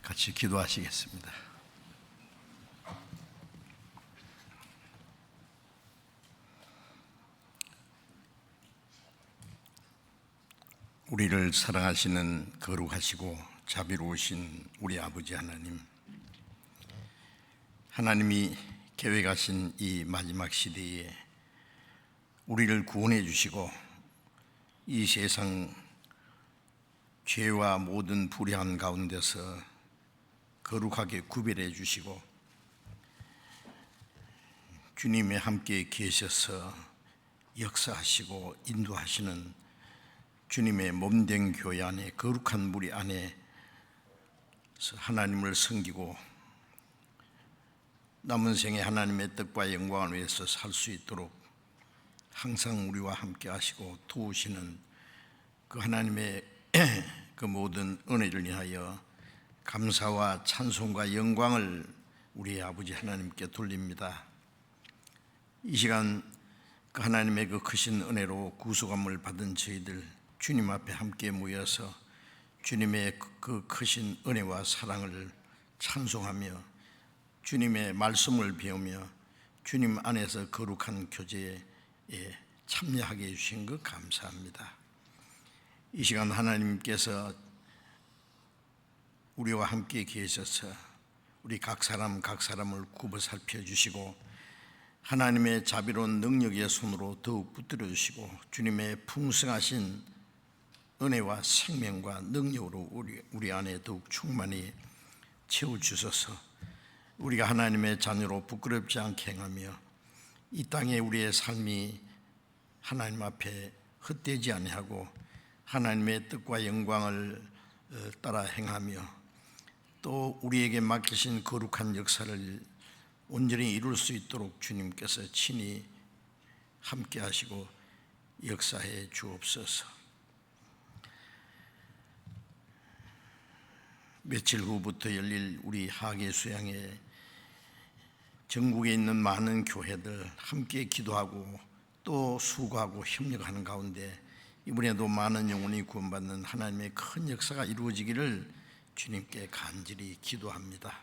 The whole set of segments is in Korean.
같이 기도하시겠습니다. 우리를 사랑하시는 거룩하시고 자비로우신 우리 아버지 하나님, 하나님이 계획하신 이 마지막 시대에 우리를 구원해 주시고 이 세상 죄와 모든 불의한 가운데서 거룩하게 구별해 주시고 주님이 함께 계셔서 역사하시고 인도하시는 주님의 몸된 교회 안에, 거룩한 무리 안에 하나님을 섬기고 남은 생에 하나님의 뜻과 영광을 위해서 살 수 있도록 항상 우리와 함께 하시고 도우시는 그 하나님의 그 모든 은혜를 위하여 감사와 찬송과 영광을 우리 아버지 하나님께 돌립니다. 이 시간 그 하나님의 그 크신 은혜로 구속함을 받은 저희들 주님 앞에 함께 모여서 주님의 그 크신 은혜와 사랑을 찬송하며 주님의 말씀을 배우며 주님 안에서 거룩한 교제에 참여하게 해주신 것 감사합니다. 이 시간 하나님께서 우리와 함께 계셔서 우리 각 사람을 굽어 살펴주시고 하나님의 자비로운 능력의 손으로 더욱 붙들어 주시고 주님의 풍성하신 은혜와 생명과 능력으로 우리 안에 더욱 충만히 채워주셔서 우리가 하나님의 자녀로 부끄럽지 않게 행하며 이 땅에 우리의 삶이 하나님 앞에 헛되지 아니하고 하나님의 뜻과 영광을 따라 행하며 또 우리에게 맡기신 거룩한 역사를 온전히 이룰 수 있도록 주님께서 친히 함께 하시고 역사해 주옵소서. 며칠 후부터 열릴 우리 하계 수양회 전국에 있는 많은 교회들 함께 기도하고 또 수고하고 협력하는 가운데 이번에도 많은 영혼이 구원받는 하나님의 큰 역사가 이루어지기를 주님께 간절히 기도합니다.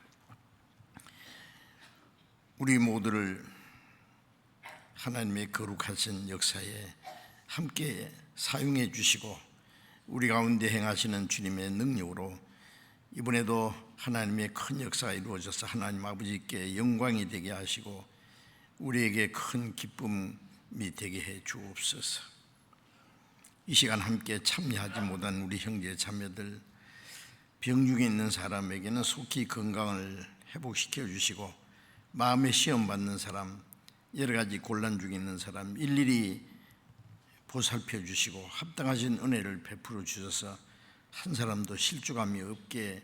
우리 모두를 하나님의 거룩하신 역사에 함께 사용해 주시고 우리 가운데 행하시는 주님의 능력으로 이번에도 하나님의 큰 역사가 이루어져서 하나님 아버지께 영광이 되게 하시고 우리에게 큰 기쁨이 되게 해 주옵소서. 이 시간 함께 참여하지 못한 우리 형제 자매들, 병중에 있는 사람에게는 속히 건강을 회복시켜 주시고 마음의 시험 받는 사람, 여러 가지 곤란 중에 있는 사람 일일이 보살펴 주시고 합당하신 은혜를 베풀어 주셔서 한 사람도 실족함이 없게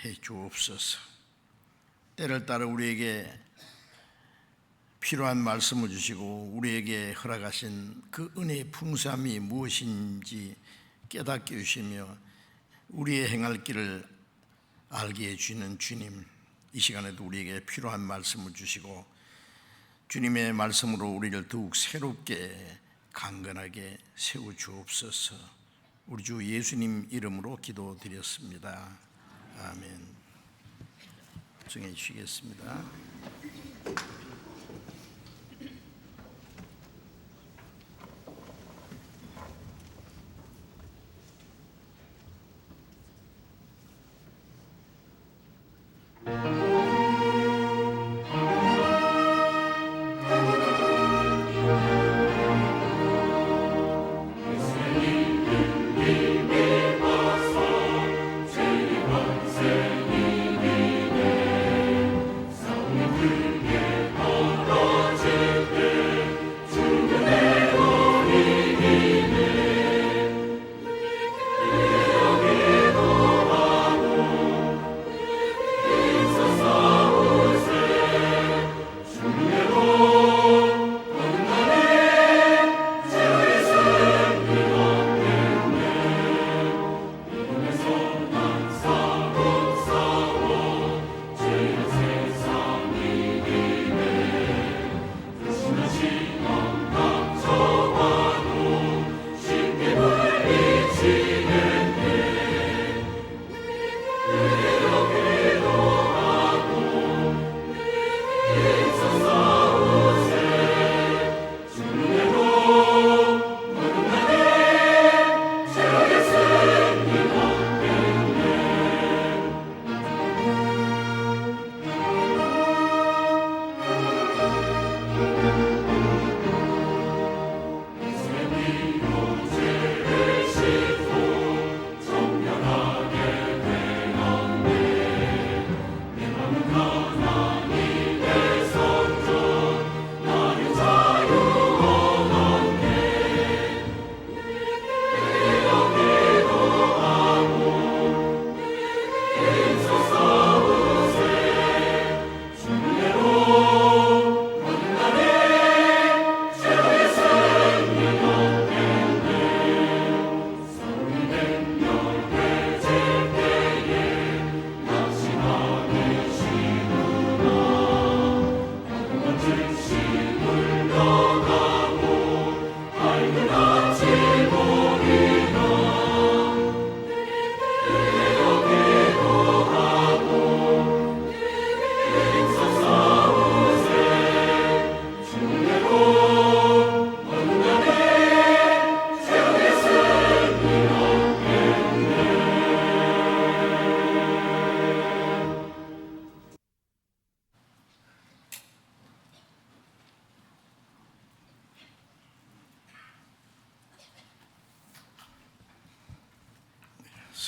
해 주옵소서. 때를 따라 우리에게 필요한 말씀을 주시고 우리에게 허락하신 그 은혜의 풍성함이 무엇인지 깨닫게 해주시며 우리의 행할 길을 알게 해주시는 주님, 이 시간에도 우리에게 필요한 말씀을 주시고 주님의 말씀으로 우리를 더욱 새롭게 강건하게 세워주옵소서. 우리 주 예수님 이름으로 기도드렸습니다. 아멘. 정해 주시겠습니다.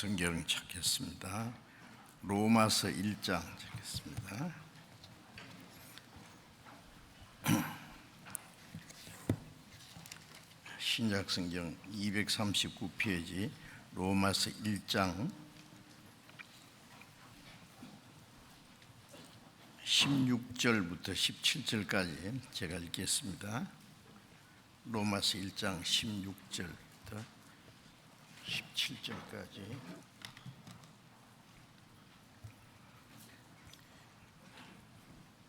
성경 찾겠습니다. 로마서 1장 찾겠습니다. 신약 성경 239페이지 로마서 1장 16절부터 17절까지 제가 읽겠습니다. 로마서 1장 16절부터 17절까지.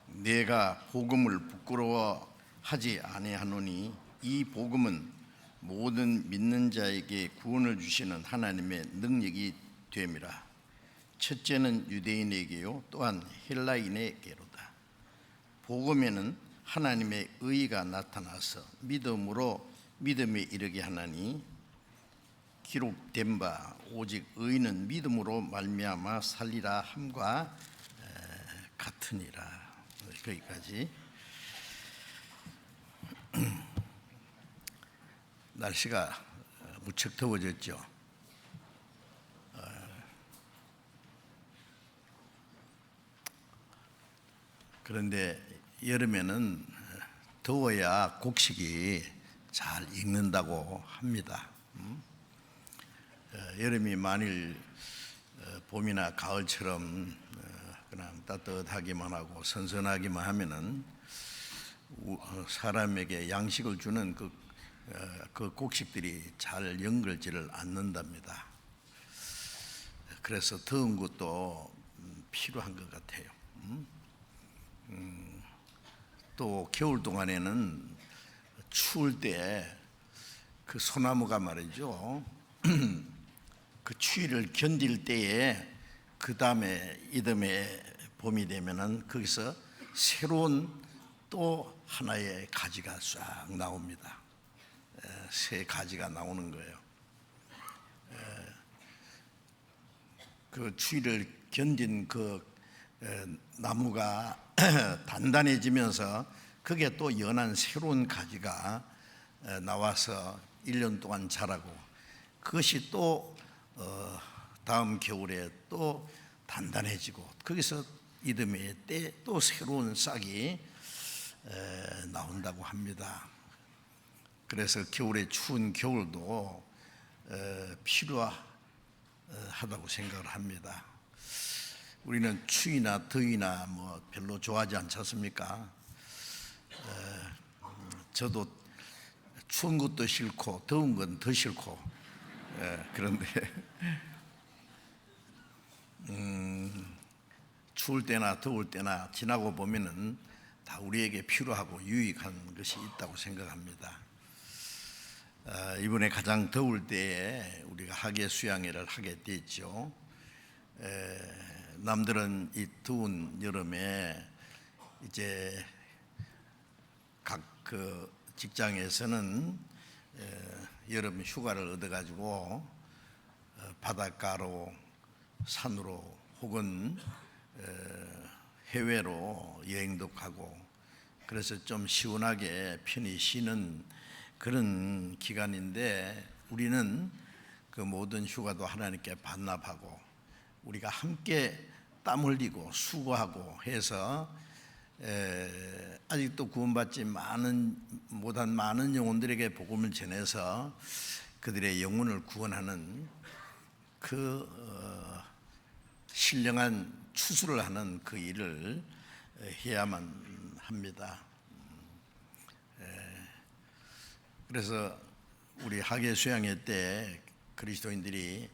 내가 복음을 부끄러워하지 아니하노니 이 복음은 모든 믿는 자에게 구원을 주시는 하나님의 능력이 됨이라. 첫째는 유대인에게요 또한 헬라인에게로다. 복음에는 하나님의 의가 나타나서 믿음으로 믿음에 이르게 하나니 기록된 바 오직 의는 믿음으로 말미암아 살리라 함과 같으니라. 거기까지. 날씨가 무척 더워졌죠. 그런데 여름에는 더워야 곡식이 잘 익는다고 합니다. 여름이 만일 봄이나 가을처럼 그냥 따뜻하기만 하고 선선하기만 하면은 사람에게 양식을 주는 그 곡식들이 잘 연결지를 않는답니다. 그래서 더운 것도 필요한 것 같아요. 또 겨울 동안에는 추울 때 그 소나무가 말이죠. 그 추위를 견딜 때에 그 다음에 이듬해 봄이 되면은 거기서 새로운 또 하나의 가지가 싹 나옵니다. 새 가지가 나오는 거예요. 그 추위를 견딘 그 나무가 단단해지면서 그게 또 연한 새로운 가지가 나와서 1년 동안 자라고 그것이 또 다음 겨울에 또 단단해지고 거기서 이듬해 때 또 새로운 싹이 나온다고 합니다. 그래서 겨울에 추운 겨울도 필요하다고 생각을 합니다. 우리는 추위나 더위나 뭐 별로 좋아하지 않지 않습니까? 저도 추운 것도 싫고 더운 건 더 싫고 그런데 추울 때나 더울 때나 지나고 보면은 다 우리에게 필요하고 유익한 것이 있다고 생각합니다. 이번에 가장 더울 때에 우리가 학예 수양회를 하게 됐죠. 남들은 이 더운 여름에 이제 각 그 직장에서는 여름 휴가를 얻어가지고 바닷가로 산으로 혹은 해외로 여행도 가고 그래서 좀 시원하게 편히 쉬는 그런 기간인데 우리는 그 모든 휴가도 하나님께 반납하고 우리가 함께 땀 흘리고 수고하고 해서 아직도 구원받지 못한 많은 영혼들에게 복음을 전해서 그들의 영혼을 구원하는 그 신령한 추수를 하는 그 일을 해야만 합니다. 그래서 우리 학예 수양회 때 그리스도인들이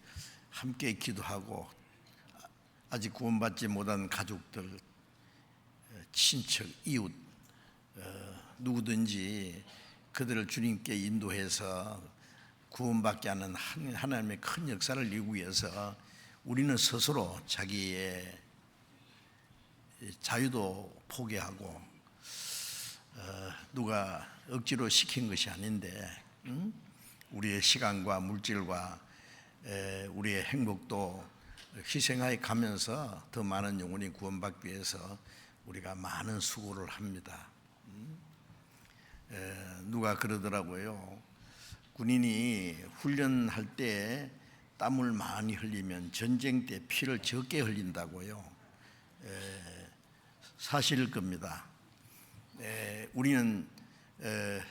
함께 기도하고 아직 구원받지 못한 가족들, 친척, 이웃 누구든지 그들을 주님께 인도해서 구원받게 하는 하나님의 큰 역사를 이루기 위해서 우리는 스스로 자기의 자유도 포기하고 누가 억지로 시킨 것이 아닌데 우리의 시간과 물질과 우리의 행복도 희생하여 가면서 더 많은 영혼이 구원받기 위해서 우리가 많은 수고를 합니다. 누가 그러더라고요. 군인이 훈련할 때 땀을 많이 흘리면 전쟁 때 피를 적게 흘린다고요. 사실일 겁니다. 우리는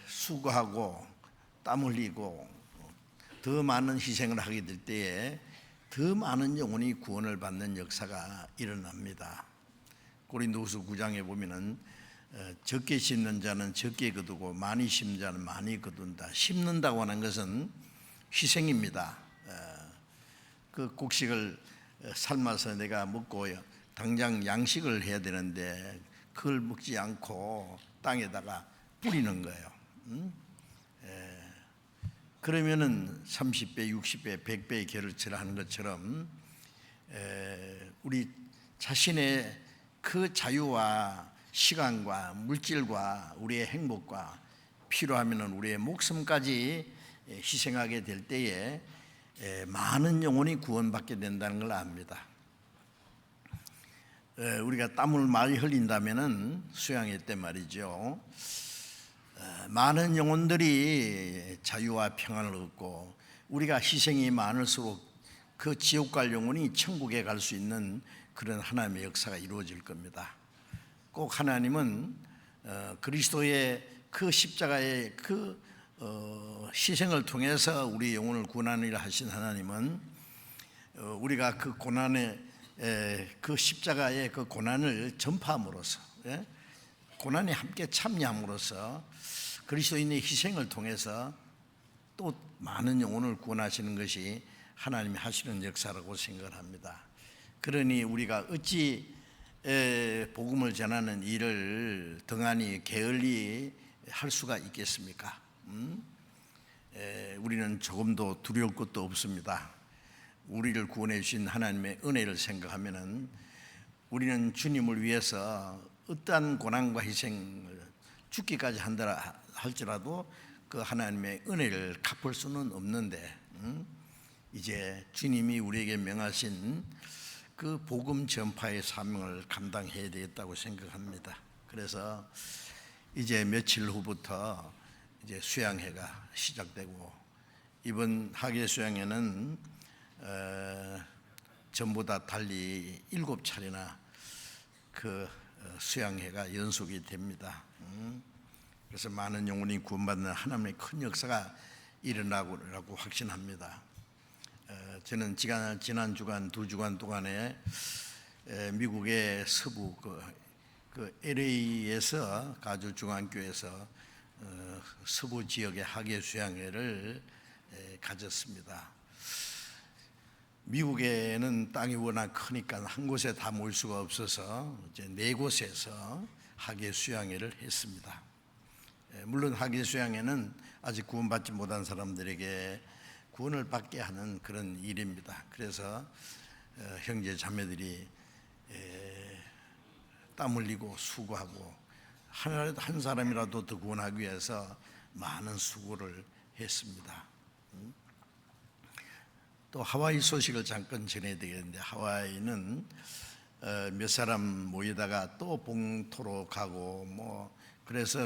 수고하고 땀 흘리고 더 많은 희생을 하게 될 때에 더 많은 영혼이 구원을 받는 역사가 일어납니다. 고린도후서 9장에 보면은 적게 심는 자는 적게 거두고 많이 심는 자는 많이 거둔다. 심는다고 하는 것은 희생입니다. 그 곡식을 삶아서 내가 먹고 당장 양식을 해야 되는데 그걸 먹지 않고 땅에다가 뿌리는 거예요. 그러면은 30배, 60배, 100배의 결을 하는 것처럼 우리 자신의 그 자유와 시간과 물질과 우리의 행복과 필요하면은 우리의 목숨까지 희생하게 될 때에 많은 영혼이 구원받게 된다는 걸 압니다. 우리가 땀을 많이 흘린다면은 수양회 때 말이죠. 많은 영혼들이 자유와 평안을 얻고 우리가 희생이 많을수록 그 지옥 갈 영혼이 천국에 갈 수 있는 그런 하나님의 역사가 이루어질 겁니다. 꼭 하나님은 그리스도의 그 십자가의 그 희생을 통해서 우리 영혼을 구원하느라 하신 하나님은 우리가 그 고난의 그 십자가의 그 고난을 전파함으로써 고난에 함께 참여함으로써 그리스도인의 희생을 통해서 또 많은 영혼을 구원하시는 것이 하나님이 하시는 역사라고 생각을 합니다. 그러니 우리가 어찌 복음을 전하는 일을 등한히 게을리 할 수가 있겠습니까? 우리는 조금도 두려울 것도 없습니다. 우리를 구원해 주신 하나님의 은혜를 생각하면은 우리는 주님을 위해서 어떠한 고난과 희생을 죽기까지 한다 할지라도 그 하나님의 은혜를 갚을 수는 없는데 이제 주님이 우리에게 명하신 그 복음 전파의 사명을 감당해야 되겠다고 생각합니다. 그래서 이제 며칠 후부터 이제 수양회가 시작되고 이번 학예 수양회는 전보다 달리 7차례나 그 수양회가 연속이 됩니다. 그래서 많은 영혼이 구원받는 하나님의 큰 역사가 일어나고 확신합니다. 저는 지난 주간 2주간 동안에 미국의 서부 그 LA에서 가주 중앙교회에서 서부 지역의 학예 수양회를 가졌습니다. 미국에는 땅이 워낙 크니까 한 곳에 다 모일 수가 없어서 이제 4곳에서 학예 수양회를 했습니다. 물론 학예 수양회는 아직 구원받지 못한 사람들에게 구원을 받게 하는 그런 일입니다. 그래서 형제 자매들이 땀 흘리고 수고하고 한 사람이라도 더 구원하기 위해서 많은 수고를 했습니다. 또 하와이 소식을 잠깐 전해야 되겠는데 하와이는 몇 사람 모이다가 또 봉토로 가고 뭐 그래서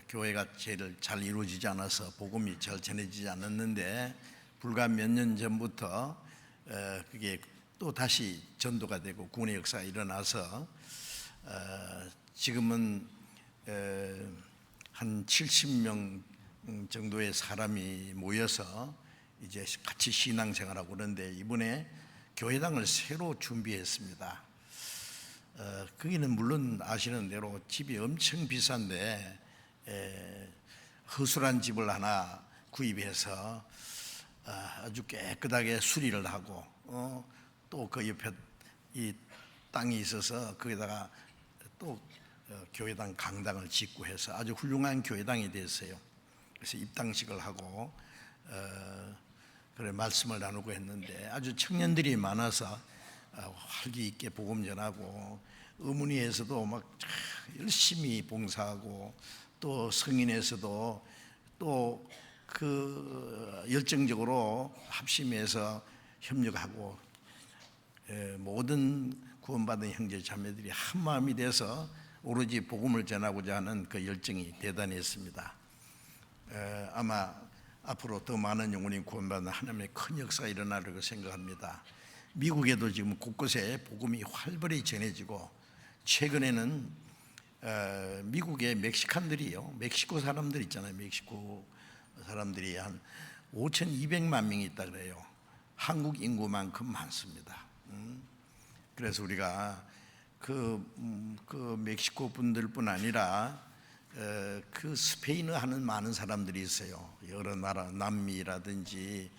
교회가 제일 잘 이루어지지 않아서 복음이 잘 전해지지 않았는데 불과 몇 년 전부터 그게 또 다시 전도가 되고 구원의 역사가 일어나서 지금은 한 70명 정도의 사람이 모여서 이제 같이 신앙생활하고 그러는데 이번에 교회당을 새로 준비했습니다. 거기는 물론 아시는 대로 집이 엄청 비싼데 허술한 집을 하나 구입해서 아주 깨끗하게 수리를 하고 또 그 옆에 이 땅이 있어서 거기다가 또 교회당 강당을 짓고 해서 아주 훌륭한 교회당이 됐어요. 그래서 입당식을 하고 그래 말씀을 나누고 했는데 아주 청년들이 많아서 활기 있게 복음 전하고 어머니에서도 막 열심히 봉사하고 또 성인에서도 또 그 열정적으로 합심해서 협력하고 모든 구원받은 형제 자매들이 한 마음이 돼서 오로지 복음을 전하고자 하는 그 열정이 대단했습니다. 아마 앞으로 더 많은 영혼이 구원받는 하나님의 큰 역사가 일어나리라고 생각합니다. 미국에도 지금 곳곳에 복음이 활발히 전해지고, 최근에는 미국의 멕시칸들이요, 멕시코 사람들 있잖아요. 멕시코 사람들이 한 5,200만 명이 있다 그래요. 한국 인구만큼 많습니다. 그래서 우리가 그 멕시코 분들뿐 아니라 그 스페인어 하는 많은 사람들이 있어요. 여러 나라, 남미라든지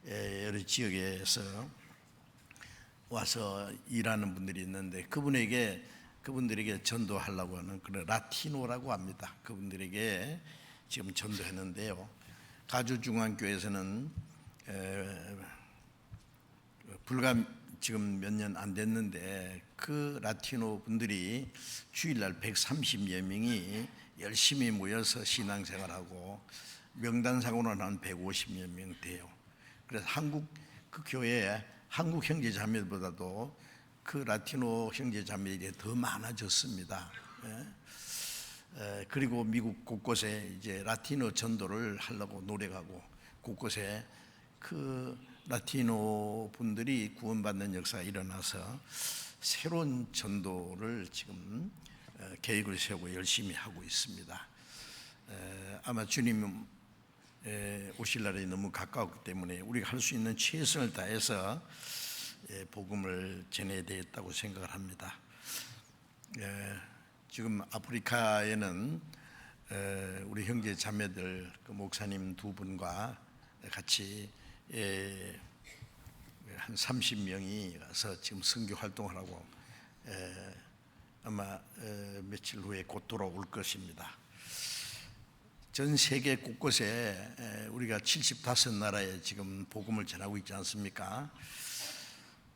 여러 지역에서 와서 일하는 분들이 있는데, 그분들에게 전도하려고 하는 그런 라티노라고 합니다. 그분들에게 지금 전도했는데요. 가주중앙교회에서는 불과 지금 몇 년 안 됐는데, 그 라티노 분들이 주일날 130여 명이 열심히 모여서 신앙생활하고, 명단상으로는 한 150여 명 돼요. 그래서 그 교회에 한국 형제자매보다도 그 라티노 형제자매들이 더 많아졌습니다. 그리고 미국 곳곳에 이제 라티노 전도를 하려고 노력하고, 곳곳에 그 라티노 분들이 구원받는 역사가 일어나서 새로운 전도를 지금 계획을 세우고 열심히 하고 있습니다. 아마 주님 오실 날이 너무 가까웠기 때문에 우리가 할 수 있는 최선을 다해서 복음을 전해야 되겠다고 생각을 합니다. 지금 아프리카에는 우리 형제 자매들, 그 목사님 두 분과 같이 한 30명이 가서 지금 선교 활동을 하고, 아마 며칠 후에 곧 돌아올 것입니다. 전 세계 곳곳에 우리가 75나라에 지금 복음을 전하고 있지 않습니까?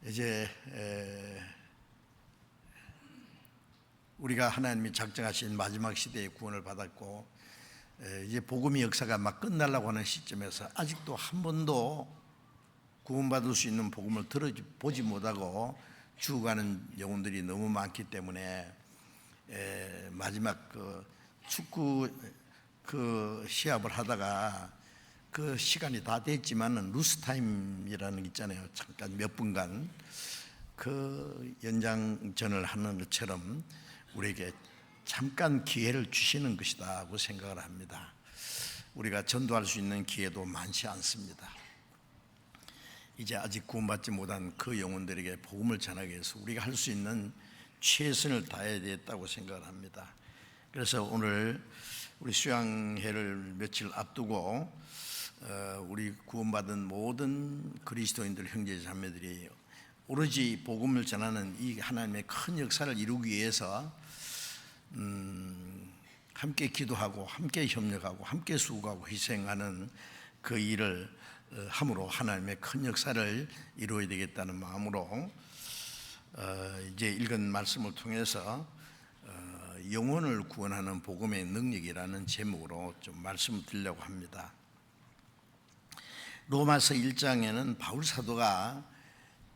이제 우리가 하나님이 작정하신 마지막 시대의 구원을 받았고, 이제 복음의 역사가 막 끝나려고 하는 시점에서 아직도 한 번도 구원받을 수 있는 복음을 들어보지 못하고 죽어가는 영혼들이 너무 많기 때문에, 마지막 그 축구 시합을 하다가 그 시간이 다 됐지만은 루스타임이라는 게 있잖아요. 잠깐 몇 분간 그 연장전을 하는 것처럼 우리에게 잠깐 기회를 주시는 것이다 고 생각을 합니다. 우리가 전도할 수 있는 기회도 많지 않습니다. 이제 아직 구원받지 못한 그 영혼들에게 복음을 전하기 위해서 우리가 할 수 있는 최선을 다해야 되겠다고 생각을 합니다. 그래서 오늘 우리 수양회를 며칠 앞두고 우리 구원받은 모든 그리스도인들 형제 자매들이 오로지 복음을 전하는 이 하나님의 큰 역사를 이루기 위해서 함께 기도하고 함께 협력하고 함께 수고하고 희생하는 그 일을 함으로 하나님의 큰 역사를 이루어야 되겠다는 마음으로 이제 읽은 말씀을 통해서 영혼을 구원하는 복음의 능력이라는 제목으로 좀 말씀을 드리려고 합니다. 로마서 1장에는 바울 사도가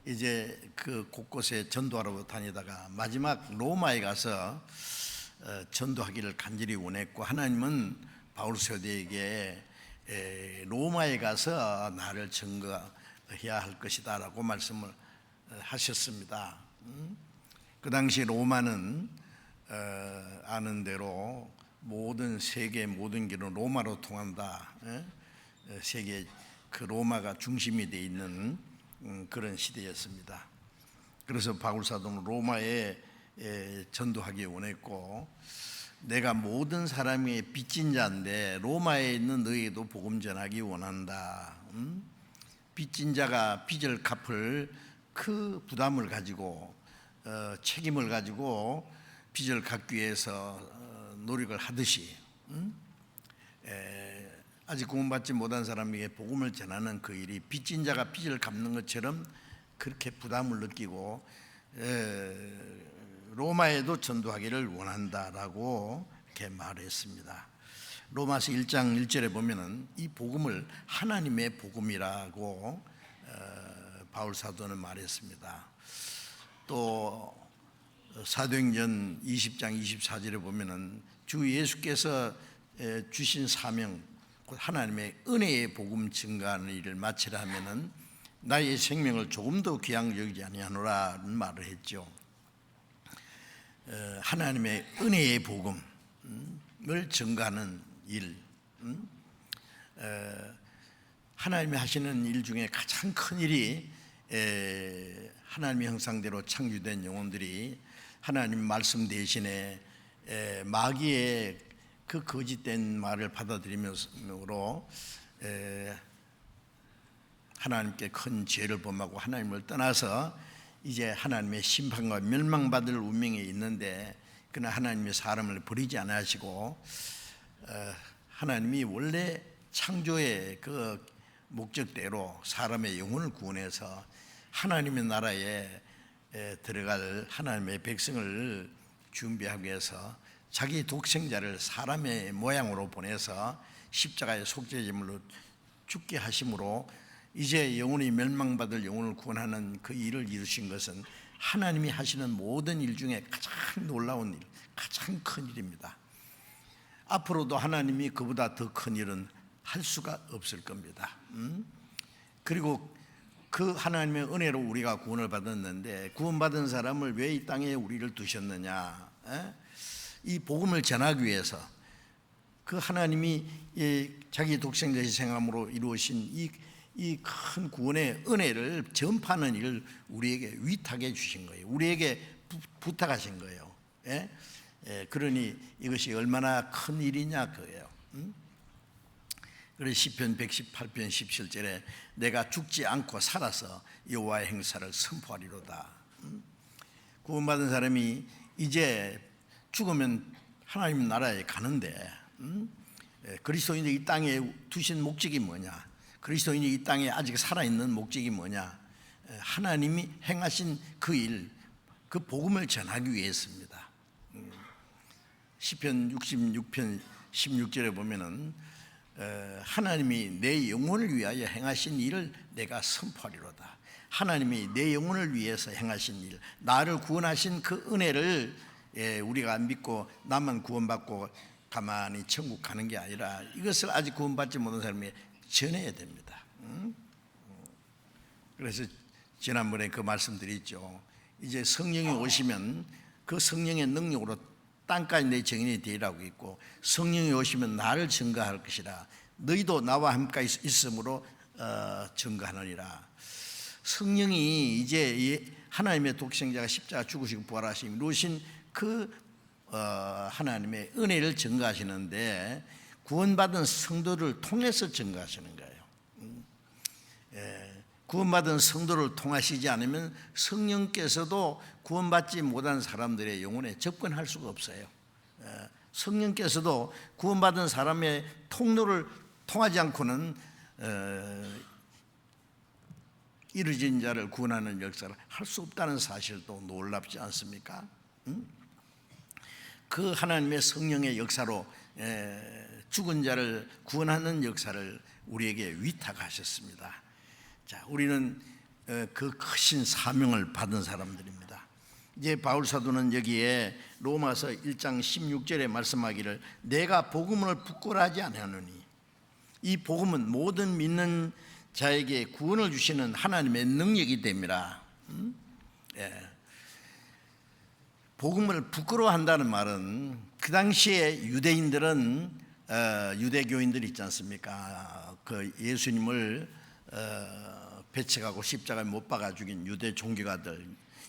이제 그 곳곳에 전도하러 다니다가 마지막 로마에 가서 전도하기를 간절히 원했고, 하나님은 바울 사도에게 로마에 가서 나를 증거해야 할 것이다 라고 말씀을 하셨습니다. 그 당시 로마는 아는 대로 모든 세계 모든 길은 로마로 통한다. 세계 그 로마가 중심이 되어 있는 그런 시대였습니다. 그래서 바울 사도는 로마에 전도하기 원했고, 내가 모든 사람의 빚진 자인데 로마에 있는 너희에도 복음 전하기 원한다. 빚진 자가 빚을 갚을 그 부담을 가지고 책임을 가지고 빚을 갚기 위해서 노력을 하듯이, 아직 구원받지 못한 사람에게 복음을 전하는 그 일이 빚진 자가 빚을 갚는 것처럼 그렇게 부담을 느끼고 로마에도 전도하기를 원한다라고 이렇게 말했습니다. 로마서 1장 1절에 보면은 이 복음을 하나님의 복음이라고 바울 사도는 말했습니다. 또 사도행전 20장 24절에 보면은 주 예수께서 주신 사명, 곧 하나님의 은혜의 복음 증가하는 일을 마치라 하면은 나의 생명을 조금 더 귀하게 여기지 아니하노라는 말을 했죠. 하나님의 은혜의 복음을 증가하는 일, 하나님이 하시는 일 중에 가장 큰 일이 하나님의 형상대로 창조된 영혼들이 하나님 말씀 대신에 마귀의 그 거짓된 말을 받아들이므로 하나님께 큰 죄를 범하고 하나님을 떠나서 이제 하나님의 심판과 멸망받을 운명에 있는데, 그러나 하나님이 사람을 버리지 않으시고 하나님이 원래 창조의 그 목적대로 사람의 영혼을 구원해서 하나님의 나라에 들어갈 하나님의 백성을 준비하기 위해서 자기 독생자를 사람의 모양으로 보내서 십자가의 속죄제물로 죽게 하심으로 이제 영혼이 멸망받을 영혼을 구원하는 그 일을 이루신 것은 하나님이 하시는 모든 일 중에 가장 놀라운 일, 가장 큰 일입니다. 앞으로도 하나님이 그보다 더 큰 일은 할 수가 없을 겁니다. 그리고 그 하나님의 은혜로 우리가 구원을 받았는데, 구원받은 사람을 왜 이 땅에 우리를 두셨느냐? 이 복음을 전하기 위해서 그 하나님이 자기 독생자 희생함으로 이루어진 이 큰 구원의 은혜를 전파하는 일을 우리에게 위탁해 주신 거예요. 우리에게 부탁하신 거예요. 그러니 이것이 얼마나 큰 일이냐 그거예요. 그래서 시편 118편 17절에 내가 죽지 않고 살아서 여호와의 행사를 선포하리로다. 구원받은 사람이 이제 죽으면 하나님 나라에 가는데, 그리스도인이 이 땅에 두신 목적이 뭐냐? 그리스도인이 이 땅에 아직 살아있는 목적이 뭐냐? 하나님이 행하신 그 일, 그 복음을 전하기 위해서입니다. 시편 66편 16절에 보면은 하나님이 내 영혼을 위하여 행하신 일을 내가 선포하리로다. 하나님이 내 영혼을 위해서 행하신 일, 나를 구원하신 그 은혜를 우리가 믿고 나만 구원받고 가만히 천국 가는 게 아니라 이것을 아직 구원받지 못한 사람이 전해야 됩니다. 그래서 지난번에 그 말씀드렸죠. 이제 성령이 오시면 그 성령의 능력으로 땅까지 내 증인이 되리라고 있고, 성령이 오시면 나를 증거할 것이라. 너희도 나와 함께 있음으로 증거하느니라. 성령이 이제 하나님의 독생자가 십자가 죽으시고 부활하시고 이루신 그 하나님의 은혜를 증거하시는데, 구원받은 성도를 통해서 증거하시는 거예요. 구원받은 성도를 통하시지 않으면 성령께서도 구원받지 못한 사람들의 영혼에 접근할 수가 없어요. 성령께서도 구원받은 사람의 통로를 통하지 않고는 이루어진 자를 구원하는 역사를 할 수 없다는 사실도 놀랍지 않습니까? 그 하나님의 성령의 역사로 죽은 자를 구원하는 역사를 우리에게 위탁하셨습니다. 자, 우리는 그 크신 사명을 받은 사람들입니다. 이제 바울 사도는 여기에 로마서 1장 16절에 말씀하기를 내가 복음을 부끄러워하지 아니하노니, 이 복음은 모든 믿는 자에게 구원을 주시는 하나님의 능력이 됩니다. 복음을 부끄러워한다는 말은, 그 당시에 유대인들은 유대교인들 있지 않습니까? 그 예수님을 배척하고 십자가에 못 박아 죽인 유대 종교가들,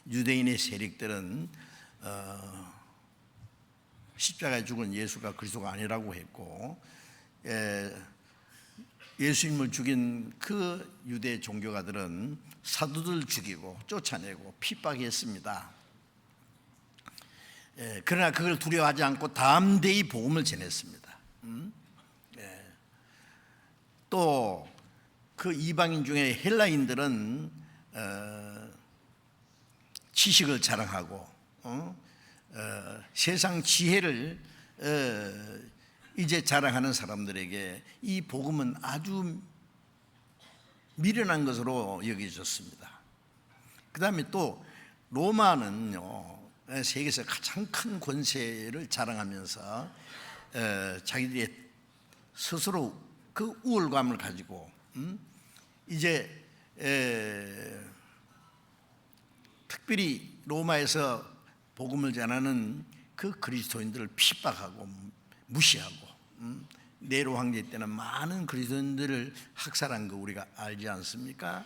유대인의 세력들은 십자가에 죽은 예수가 그리스도가 아니라고 했고, 예수님을 죽인 그 유대 종교가들은 사도들 죽이고 쫓아내고 핍박했습니다. 그러나 그걸 두려워하지 않고 담대히 복음을 전했습니다. 또 그 이방인 중에 헬라인들은 지식을 자랑하고 세상 지혜를 이제 자랑하는 사람들에게 이 복음은 아주 미련한 것으로 여겨졌습니다. 그 다음에 또 로마는요, 세계에서 가장 큰 권세를 자랑하면서 자기들이 스스로 그 우월감을 가지고 이제 특별히 로마에서 복음을 전하는 그 그리스도인들을 핍박하고 무시하고 네로 황제 때는 많은 그리스도인들을 학살한 거 우리가 알지 않습니까?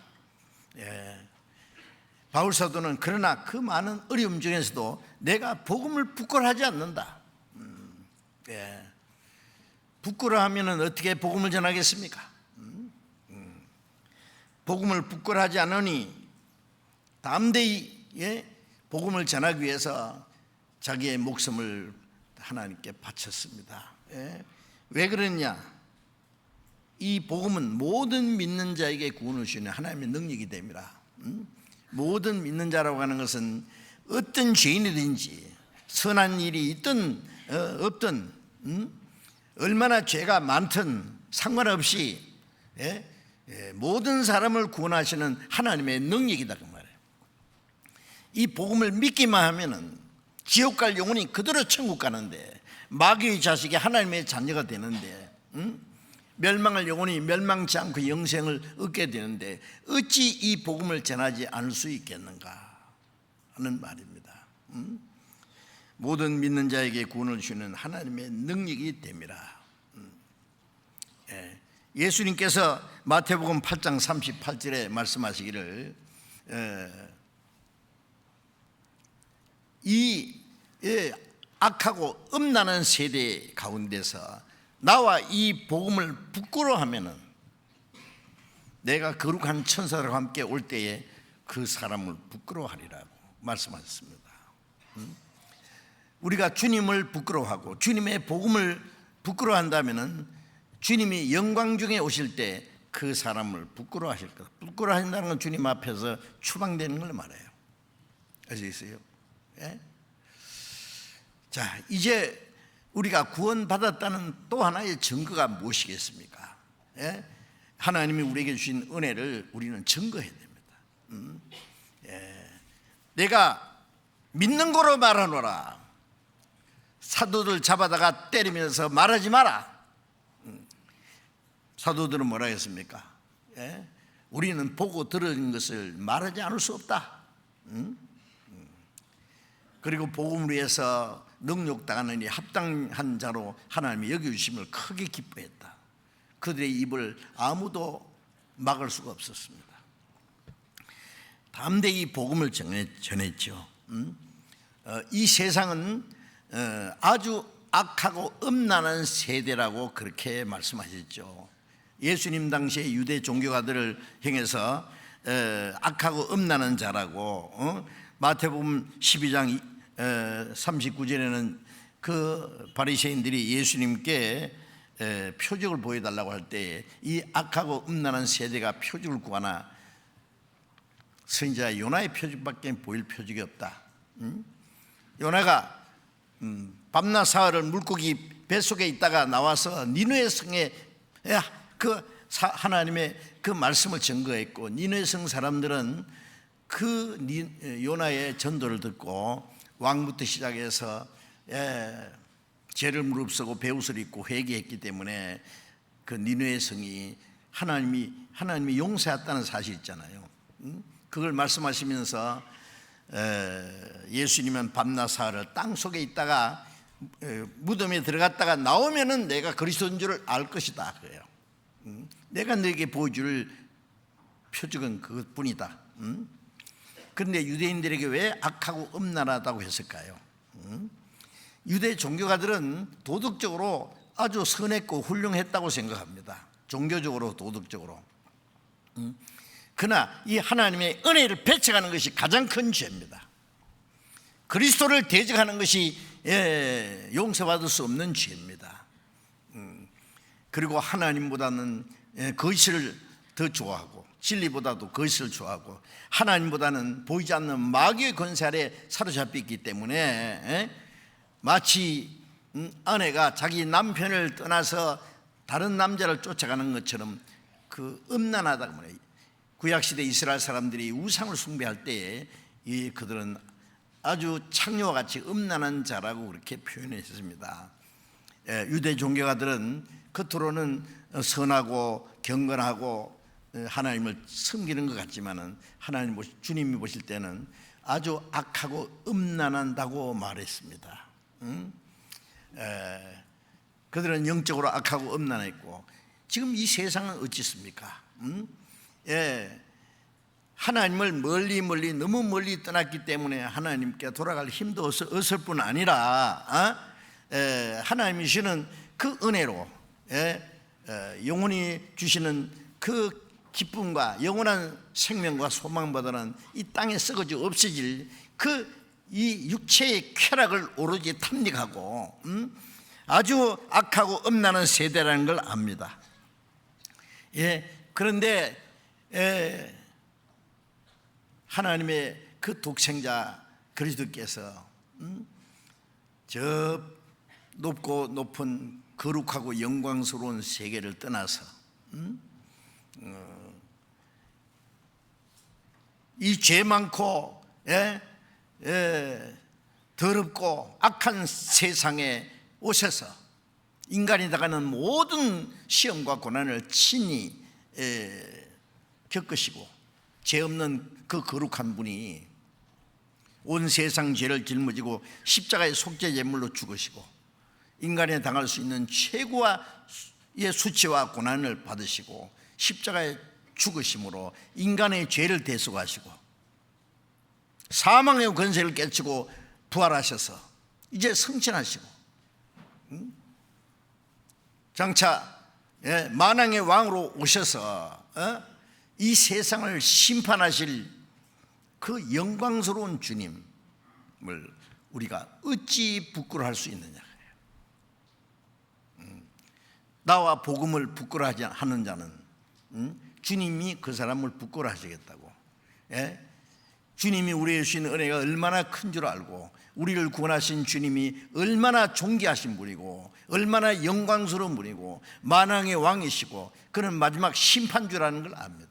바울 사도는 그러나 그 많은 어려움 중에서도 내가 복음을 부끄러워하지 않는다. 부끄러워하면 어떻게 복음을 전하겠습니까? 복음을 부끄러워하지 않으니 담대히 복음을 전하기 위해서 자기의 목숨을 하나님께 바쳤습니다. 왜 그러냐? 이 복음은 모든 믿는 자에게 구원을 주시는 하나님의 능력이 됩니다. 모든 믿는 자라고 하는 것은 어떤 죄인이든지 선한 일이 있든 없든 얼마나 죄가 많든 상관없이 모든 사람을 구원하시는 하나님의 능력이다 그 말이에요. 이 복음을 믿기만 하면은 지옥 갈 영혼이 그대로 천국 가는데, 마귀의 자식이 하나님의 자녀가 되는데, 멸망할 영혼이 멸망치 않고 영생을 얻게 되는데 어찌 이 복음을 전하지 않을 수 있겠는가 하는 말입니다. 모든 믿는 자에게 구원을 주는 하나님의 능력이 됩니다. 예수님께서 마태복음 8장 38절에 말씀하시기를 이 악하고 음란한 세대 가운데서 나와 이 복음을 부끄러워하면은 내가 거룩한 천사들과 함께 올 때에 그 사람을 부끄러워하리라고 말씀하셨습니다. 우리가 주님을 부끄러워하고 주님의 복음을 부끄러워한다면은 주님이 영광 중에 오실 때 그 사람을 부끄러워하실 거다. 부끄러워한다는 건 주님 앞에서 추방되는 걸 말해요. 아시겠어요? 자, 이제 우리가 구원받았다는 또 하나의 증거가 무엇이겠습니까? 하나님이 우리에게 주신 은혜를 우리는 증거해야 됩니다. 내가 믿는 거로 말하노라. 사도들 잡아다가 때리면서 말하지 마라. 사도들은 뭐라 했습니까? 우리는 보고 들은 것을 말하지 않을 수 없다. 그리고 복음을 위해서 능욕당하는 이 합당한 자로 하나님이 여겨주심을 크게 기뻐했다. 그들의 입을 아무도 막을 수가 없었습니다. 담대히 복음을 전했죠. 이 세상은 아주 악하고 음란한 세대라고 그렇게 말씀하셨죠. 예수님 당시에 유대 종교가들을 향해서 악하고 음란한 자라고 마태복음 12장 39절에는 그 바리새인들이 예수님께 표적을 보여달라고 할 때 이 악하고 음란한 세대가 표적을 구하나 선지자 요나의 표적밖에 보일 표적이 없다. 요나가 밤낮 사흘을 물고기 뱃속에 있다가 나와서 니느웨 성에 하나님의 그 말씀을 증거했고, 니느웨 성 사람들은 그 요나의 전도를 듣고 왕부터 시작해서 죄를 무릅쓰고 베옷을 입고 회개했기 때문에 그 니느웨 성이 하나님이 용서했다는 사실이 있잖아요. 그걸 말씀하시면서 예수님은 밤낮 사흘을 땅 속에 있다가 무덤에 들어갔다가 나오면은 내가 그리스도인 줄을 알 것이다 그래요. 내가 너에게 보여줄 표적은 그것뿐이다. 그런데 유대인들에게 왜 악하고 음란하다고 했을까요? 유대 종교가들은 도덕적으로 아주 선했고 훌륭했다고 생각합니다. 종교적으로 도덕적으로. 그러나 이 하나님의 은혜를 배척하는 것이 가장 큰 죄입니다. 그리스도를 대적하는 것이 용서받을 수 없는 죄입니다. 그리고 하나님보다는 거짓을 더 좋아하고 진리보다도 거짓을 좋아하고 하나님보다는 보이지 않는 마귀의 권세 아래 사로잡혀 있기 때문에 마치 아내가 자기 남편을 떠나서 다른 남자를 쫓아가는 것처럼 그 음란하다고 말해요. 구약시대 이스라엘 사람들이 우상을 숭배할 때에 그들은 아주 창녀와 같이 음란한 자라고 그렇게 표현했습니다. 유대 종교가들은 겉으로는 선하고 경건하고 하나님을 섬기는 것 같지만은 주님이 보실 때는 아주 악하고 음란한다고 말했습니다. 그들은 영적으로 악하고 음란했고, 지금 이 세상은 어찌습니까? 하나님을 멀리 너무 멀리 떠났기 때문에 하나님께 돌아갈 힘도 없을 뿐 아니라 하나님이 주시는 그 은혜로 영원히 주시는 그 기쁨과 영원한 생명과 소망보다는 이 땅에 썩어져 없어질 이 육체의 쾌락을 오로지 탐닉하고 아주 악하고 음란한 세대라는 걸 압니다. 그런데 하나님의 그 독생자 그리스도께서 저 높고 높은 거룩하고 영광스러운 세계를 떠나서 이 죄 많고 더럽고 악한 세상에 오셔서 인간이 당하는 모든 시험과 고난을 친히 겪으시고 죄 없는 그 거룩한 분이 온 세상 죄를 짊어지고 십자가의 속죄 제물로 죽으시고 인간이 당할 수 있는 최고의 수치와 고난을 받으시고 십자가에 죽으심으로 인간의 죄를 대속하시고 사망의 권세를 깨치고 부활하셔서 이제 승천하시고 장차 만왕의 왕으로 오셔서 이 세상을 심판하실 그 영광스러운 주님을 우리가 어찌 부끄러워할 수 있느냐. 나와 복음을 부끄러워하지 않는 자는 주님이 그 사람을 부끄러워하시겠다고. 주님이 우리에게 주신 은혜가 얼마나 큰 줄 알고 우리를 구원하신 주님이 얼마나 존귀하신 분이고 얼마나 영광스러운 분이고 만왕의 왕이시고 그는 마지막 심판주라는 걸 압니다.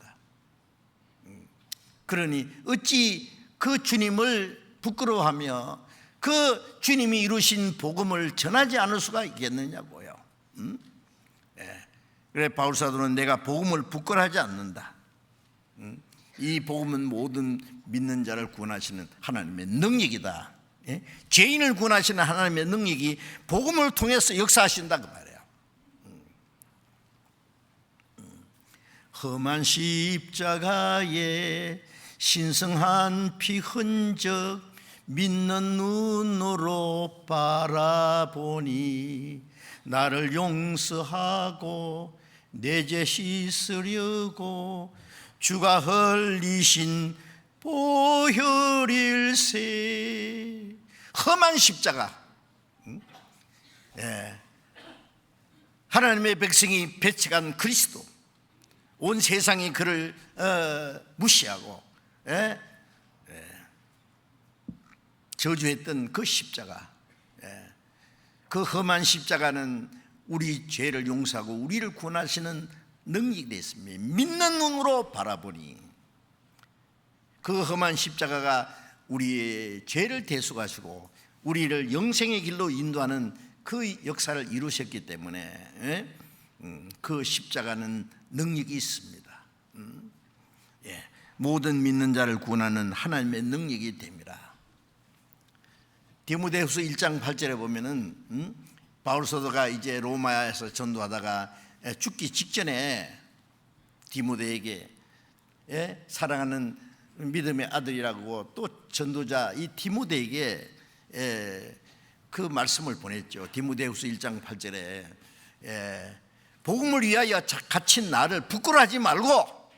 그러니 어찌 그 주님을 부끄러워하며 그 주님이 이루신 복음을 전하지 않을 수가 있겠느냐고요. 그래 바울사도는 내가 복음을 부끄러워하지 않는다. 이 복음은 모든 믿는 자를 구원하시는 하나님의 능력이다. 죄인을 구원하시는 하나님의 능력이 복음을 통해서 역사하신다 그 말이에요. 험한 십자가에 신성한 피 흔적 믿는 눈으로 바라보니 나를 용서하고 내 죄 씻으려고 주가 흘리신 보혈일세. 험한 십자가, 하나님의 백성이 배척한 그리스도, 온 세상이 그를 무시하고 저주했던 그 십자가, 그 험한 십자가는 우리 죄를 용서하고 우리를 구원하시는 능력이 되었습니다. 믿는 눈으로 바라보니 그 험한 십자가가 우리의 죄를 대속하시고 우리를 영생의 길로 인도하는 그 역사를 이루셨기 때문에 그 십자가는 능력이 있습니다. 모든 믿는 자를 구원하는 하나님의 능력이 됩니다. 디모데후서 1장 8절에 보면은 바울 사도가 이제 로마에서 전도하다가 죽기 직전에 디모데에게 사랑하는 믿음의 아들이라고 또 전도자 이 디모데에게 그 말씀을 보냈죠. 디모데후서 1장 8절에 복음을 위하여 갇힌 나를 부끄러워하지 말고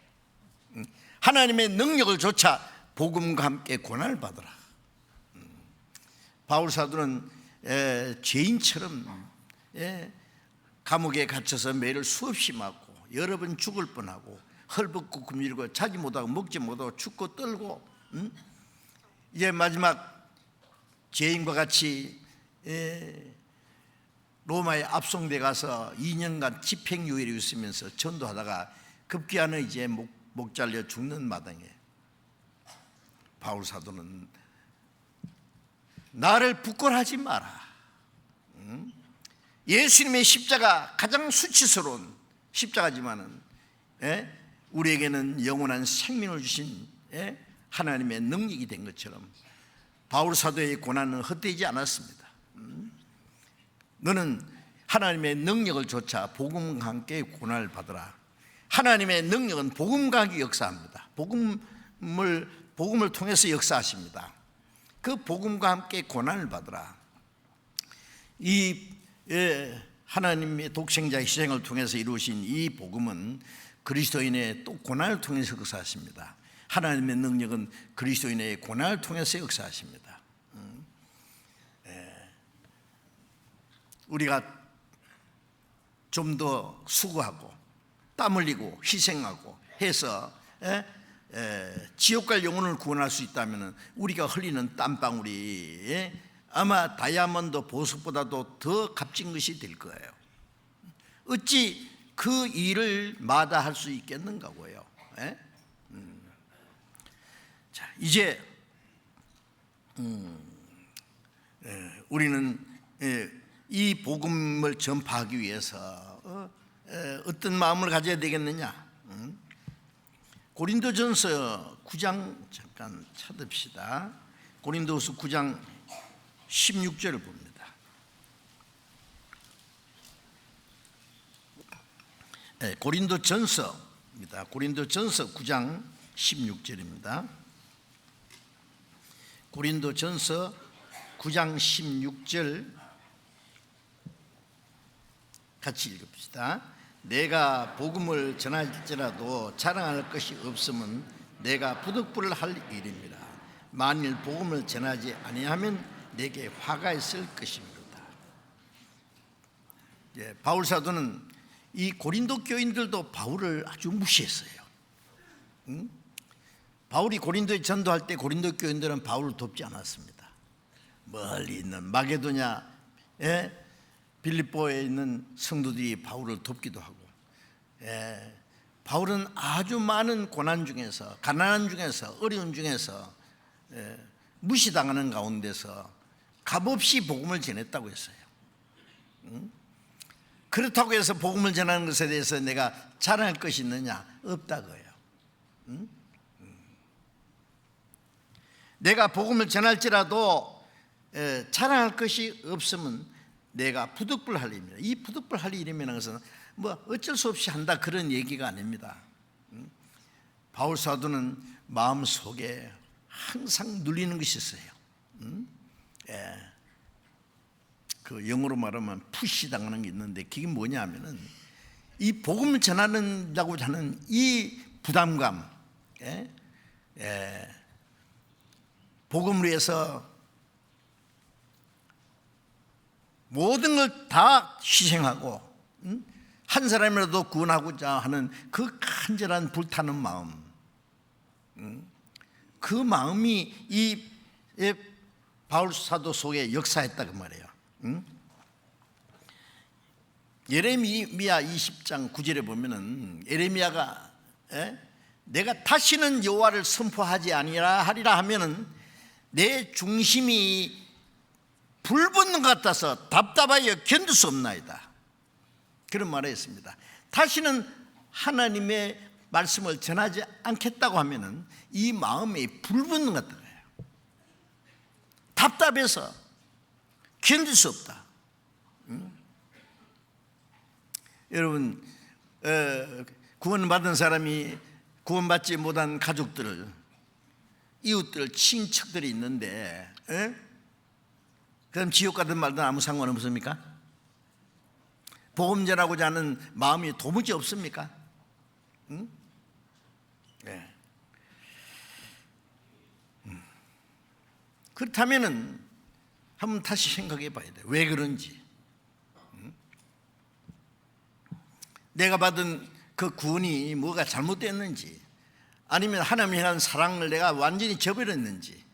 하나님의 능력을 조차 복음과 함께 고난을 받으라. 바울 사도는 죄인처럼 감옥에 갇혀서 매를 수없이 맞고 여러 번 죽을 뻔하고 헐벗고 굶주리고 자지 못하고 먹지 못하고 춥고 떨고 이제 마지막 죄인과 같이 로마에 압송돼 가서 2년간 집행유예를 있으면서 전도하다가 급기야는 이제 목 잘려 죽는 마당에 바울 사도는 나를 부끄러워하지 마라. 예수님의 십자가 가장 수치스러운 십자가지만은 우리에게는 영원한 생명을 주신 하나님의 능력이 된 것처럼 바울 사도의 고난은 헛되지 않았습니다. 너는 하나님의 능력을 좇아 복음과 함께 고난을 받으라. 하나님의 능력은 복음과 함께 역사합니다. 복음을 통해서 역사하십니다. 그 복음과 함께 고난을 받으라. 이 하나님의 독생자의 희생을 통해서 이루신 이 복음은 그리스도인의 또 고난을 통해서 역사하십니다. 하나님의 능력은 그리스도인의 고난을 통해서 역사하십니다. 우리가 좀 더 수고하고 땀 흘리고 희생하고 해서 지옥 갈 영혼을 구원할 수 있다면 우리가 흘리는 땀방울이 아마 다이아몬드 보석보다도 더 값진 것이 될 거예요. 어찌 그 일을 마다할 수 있겠는가고요. 자, 이제 우리는 이 복음을 전파하기 위해서 어떤 마음을 가져야 되겠느냐? 고린도전서 9장 잠깐 찾읍시다. 고린도서 9장 16절을 봅니다. 고린도전서입니다. 고린도전서 9장 16절입니다. 고린도전서 9장 16절 같이 읽읍시다. 내가 복음을 전할지라도 자랑할 것이 없으면 내가 부득불을 할 일입니다. 만일 복음을 전하지 아니하면 내게 화가 있을 것입니다. 바울 사도는 이 고린도 교인들도 바울을 아주 무시했어요. 바울이 고린도에 전도할 때 고린도 교인들은 바울을 돕지 않았습니다. 멀리 있는 마게도냐 빌립보에 있는 성도들이 바울을 돕기도 하고, 바울은 아주 많은 고난 중에서, 가난한 중에서, 어려운 중에서 무시당하는 가운데서 값없이 복음을 전했다고 했어요. 그렇다고 해서 복음을 전하는 것에 대해서 내가 자랑할 것이 있느냐? 없다고요. 내가 복음을 전할지라도 자랑할 것이 없으면 내가 부득불할 일입니다. 이 부득불할 일이라는 것은 뭐 어쩔 수 없이 한다 그런 얘기가 아닙니다. 바울 사도는 마음속에 항상 눌리는 것이 있어요. 그 영어로 말하면 푸시 당하는 게 있는데 그게 뭐냐 하면은 이 복음을 전하는다고 하는 이 부담감, 복음을 위해서 모든 걸 다 희생하고 한 사람이라도 구원하고자 하는 그 간절한 불타는 마음, 그 마음이 이 바울 사도 속에 역사했다 그 말이에요. 예레미야 20장 9절에 보면은 예레미야가 내가 다시는 여호와를 선포하지 아니라 하리라 하면은 내 중심이 불 붙는 것 같아서 답답하여 견딜 수 없나이다. 그런 말을 했습니다. 다시는 하나님의 말씀을 전하지 않겠다고 하면은 이 마음에 불 붙는 것 같아요. 답답해서 견딜 수 없다. 여러분, 구원받은 사람이 구원받지 못한 가족들을, 이웃들, 친척들이 있는데 그럼 지옥 가든 말든 아무 상관없습니까? 복음 전하고자 하는 마음이 도무지 없습니까? 그렇다면은 한번 다시 생각해 봐야 돼요. 왜 그런지. 내가 받은 그 구원이 뭐가 잘못됐는지, 아니면 하나님에 대한 사랑을 내가 완전히 저버렸는지,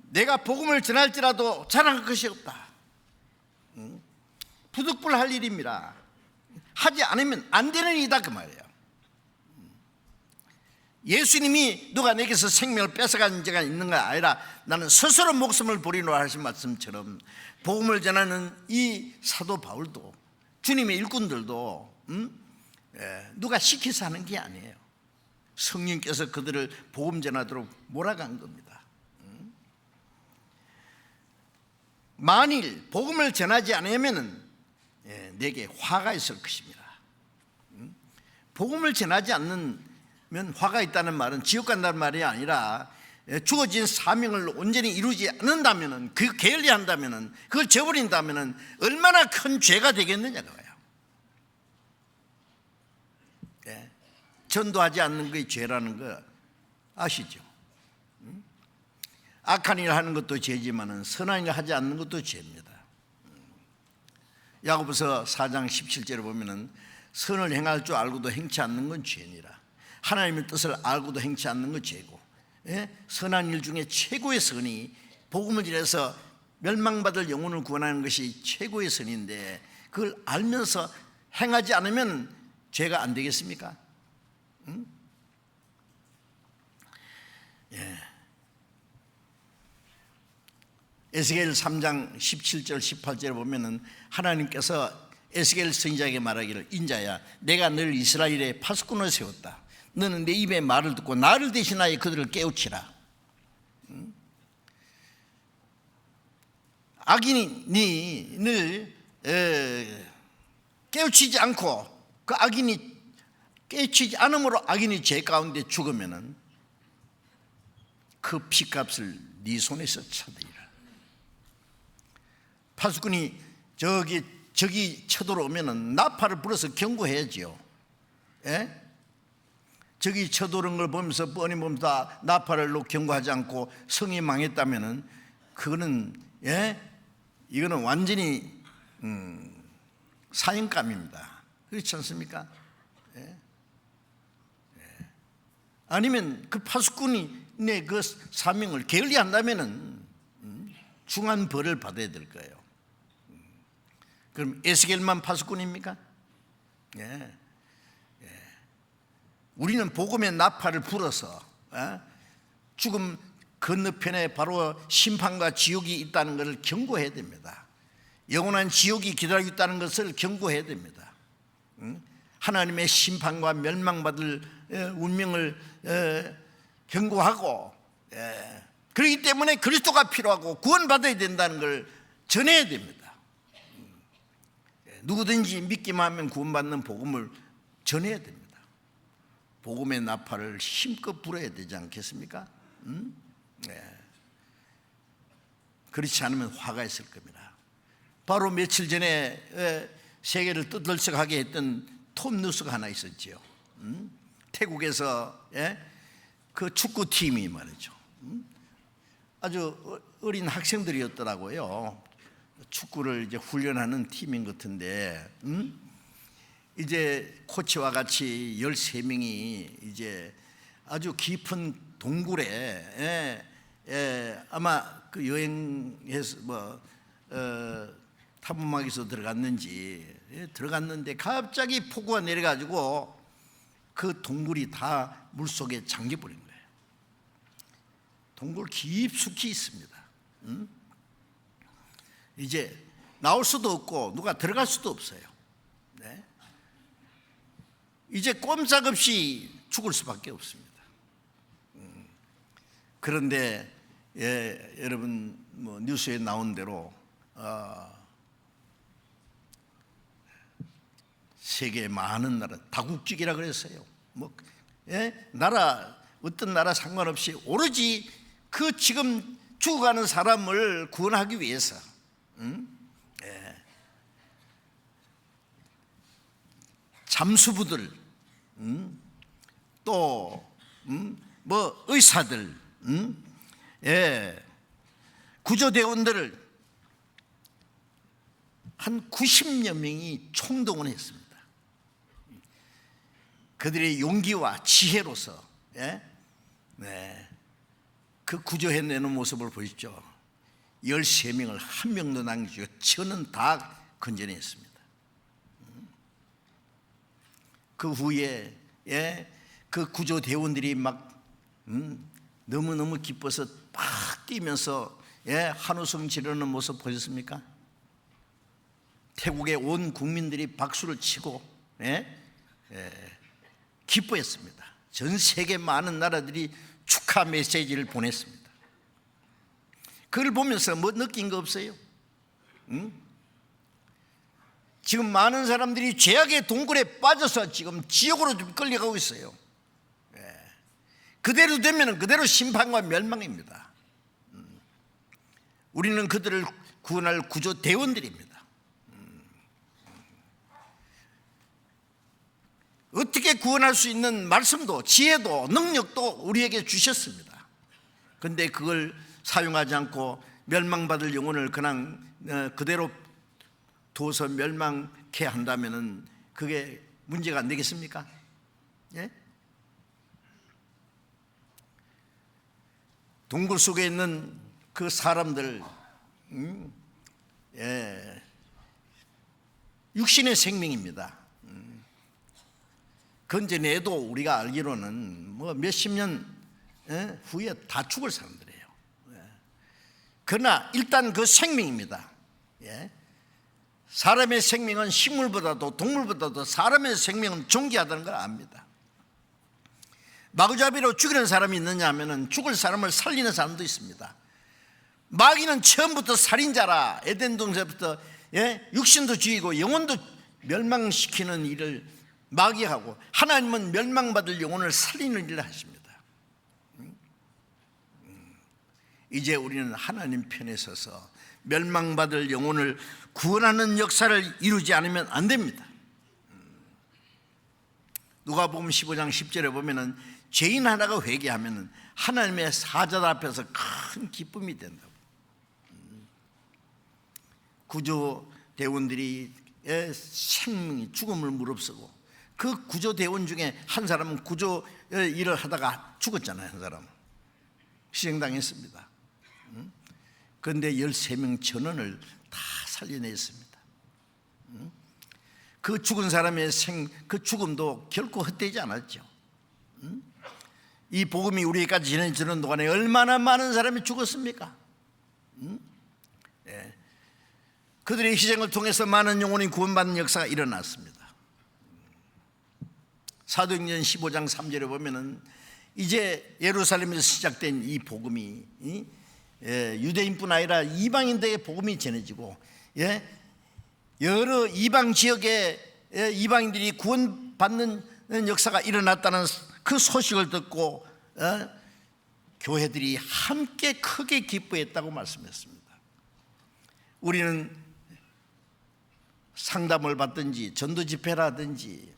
내가 복음을 전할지라도 자랑할 것이 없다. 부득불할 일입니다. 하지 않으면 안 되는 일이다 그 말이에요. 예수님이 누가 내게서 생명을 뺏어간 자가 있는 게 아니라 나는 스스로 목숨을 버리노라 하신 말씀처럼 복음을 전하는 이 사도 바울도 주님의 일꾼들도 누가 시켜서 하는 게 아니에요. 성령께서 그들을 복음 전하도록 몰아간 겁니다. 만일 복음을 전하지 않으면 내게 화가 있을 것입니다. 복음을 전하지 않는 화가 있다는 말은 지옥 간다는 말이 아니라 주어진 사명을 온전히 이루지 않는다면, 그 게을리한다면, 그걸 저버린다면 얼마나 큰 죄가 되겠느냐고요. 전도하지 않는 게 죄라는 거 아시죠? 악한 일을 하는 것도 죄지만 선한 일을 하지 않는 것도 죄입니다. 야고보서 4장 17절에 보면은 선을 행할 줄 알고도 행치 않는 건 죄니라. 하나님의 뜻을 알고도 행치 않는 건 죄고, 선한 일 중에 최고의 선이 복음을 전해서 멸망받을 영혼을 구원하는 것이 최고의 선인데, 그걸 알면서 행하지 않으면 죄가 안 되겠습니까? 에스겔 3장 17절 18절에 보면은 하나님께서 에스겔 선지자에게 말하기를, 인자야, 내가 너를 이스라엘의 파수꾼을 세웠다. 너는 내 입의 말을 듣고 나를 대신하여 그들을 깨우치라. 악인이 늘 깨우치지 않고, 그 악인이 깨우치지 않음으로 악인이 죄 가운데 죽으면은 그 피값을 네 손에서 찾으리라. 파수꾼이 저기 쳐들어오면은 나팔을 불어서 경고해야지요. 저기 쳐들어오는 걸 보면서 뻔히 보면서 나팔로 경고하지 않고 성이 망했다면은 그거는 이거는 완전히 사형감입니다. 그렇지 않습니까? 아니면 그 파수꾼이 내 그 사명을 게을리한다면은 중한 벌을 받아야 될 거예요. 그럼 에스겔만 파수꾼입니까? 우리는 복음의 나팔을 불어서 죽음 건너편에 바로 심판과 지옥이 있다는 것을 경고해야 됩니다. 영원한 지옥이 기다리고 있다는 것을 경고해야 됩니다. 하나님의 심판과 멸망받을 운명을 경고하고, 그렇기 때문에 그리스도가 필요하고 구원받아야 된다는 걸 전해야 됩니다. 누구든지 믿기만 하면 구원받는 복음을 전해야 됩니다. 복음의 나팔을 힘껏 불어야 되지 않겠습니까? 그렇지 않으면 화가 있을 겁니다. 바로 며칠 전에 세계를 떠들썩하게 했던 톰 뉴스가 하나 있었지요. 태국에서 그 축구팀이 말이죠, 아주 어린 학생들이었더라고요. 축구를 이제 훈련하는 팀인 것 같은데, 이제 코치와 같이 13명이 이제 아주 깊은 동굴에 아마 그 여행해서 탐험하기서 들어갔는데 갑자기 폭우가 내려가지고 그 동굴이 다 물속에 잠겨버린 거예요. 동굴 깊숙이 있습니다. 이제 나올 수도 없고 누가 들어갈 수도 없어요. 이제 꼼짝없이 죽을 수밖에 없습니다. 그런데 여러분 뉴스에 나온 대로 세계 많은 나라, 다국적이라 그랬어요. 나라, 어떤 나라 상관없이 오로지 그 지금 죽어가는 사람을 구원하기 위해서, 잠수부들, 또 의사들, 구조대원들을 한 90여 명이 총동원 했습니다. 그들의 용기와 지혜로서 그 구조해내는 모습을 보시죠. 13명을 한 명도 남기고 저는 다 건져냈습니다. 그 후에 그 구조대원들이 막 너무너무 기뻐서 막 뛰면서 한우성 지르는 모습 보셨습니까? 태국의 온 국민들이 박수를 치고 기뻐했습니다. 전 세계 많은 나라들이 축하 메시지를 보냈습니다. 그걸 보면서 뭐 느낀 거 없어요? 지금 많은 사람들이 죄악의 동굴에 빠져서 지금 지옥으로 끌려가고 있어요. 그대로 되면 그대로 심판과 멸망입니다. 우리는 그들을 구원할 구조대원들입니다. 어떻게 구원할 수 있는 말씀도 지혜도 능력도 우리에게 주셨습니다. 그런데 그걸 사용하지 않고 멸망받을 영혼을 그냥 그대로 둬서 멸망케 한다면 그게 문제가 안 되겠습니까? 예? 동굴 속에 있는 그 사람들, 육신의 생명입니다. 건져내도 우리가 알기로는 뭐 몇십 년 후에 다 죽을 사람들이에요. 그러나 일단 그 생명입니다. 사람의 생명은 식물보다도 동물보다도 사람의 생명은 존귀하다는 걸 압니다. 마구잡이로 죽이는 사람이 있느냐 하면 죽을 사람을 살리는 사람도 있습니다. 마귀는 처음부터 살인자라 에덴 동산부터 육신도 죽이고 영혼도 멸망시키는 일을 마귀하고, 하나님은 멸망받을 영혼을 살리는 일을 하십니다. 이제 우리는 하나님 편에 서서 멸망받을 영혼을 구원하는 역사를 이루지 않으면 안 됩니다. 누가복음 15장 10절에 보면은 죄인 하나가 회개하면 하나님의 사자들 앞에서 큰 기쁨이 된다고. 구조대원들이 생명이 죽음을 무릅쓰고, 그 구조대원 중에 한 사람은 구조 일을 하다가 죽었잖아요. 한 사람은 희생당했습니다. 그런데 13명 전원을 다 살려냈습니다. 그 죽은 사람의 그 죽음도 결코 헛되지 않았죠. 이 복음이 우리에게까지 전해지는 동안에 얼마나 많은 사람이 죽었습니까? 그들의 희생을 통해서 많은 영혼이 구원받는 역사가 일어났습니다. 사도행전 15장 3절에 보면은 이제 예루살렘에서 시작된 이 복음이 유대인뿐 아니라 이방인들에게 복음이 전해지고, 여러 이방 지역에 이방인들이 구원받는 역사가 일어났다는 그 소식을 듣고 교회들이 함께 크게 기뻐했다고 말씀했습니다. 우리는 상담을 받든지 전도 집회를 하든지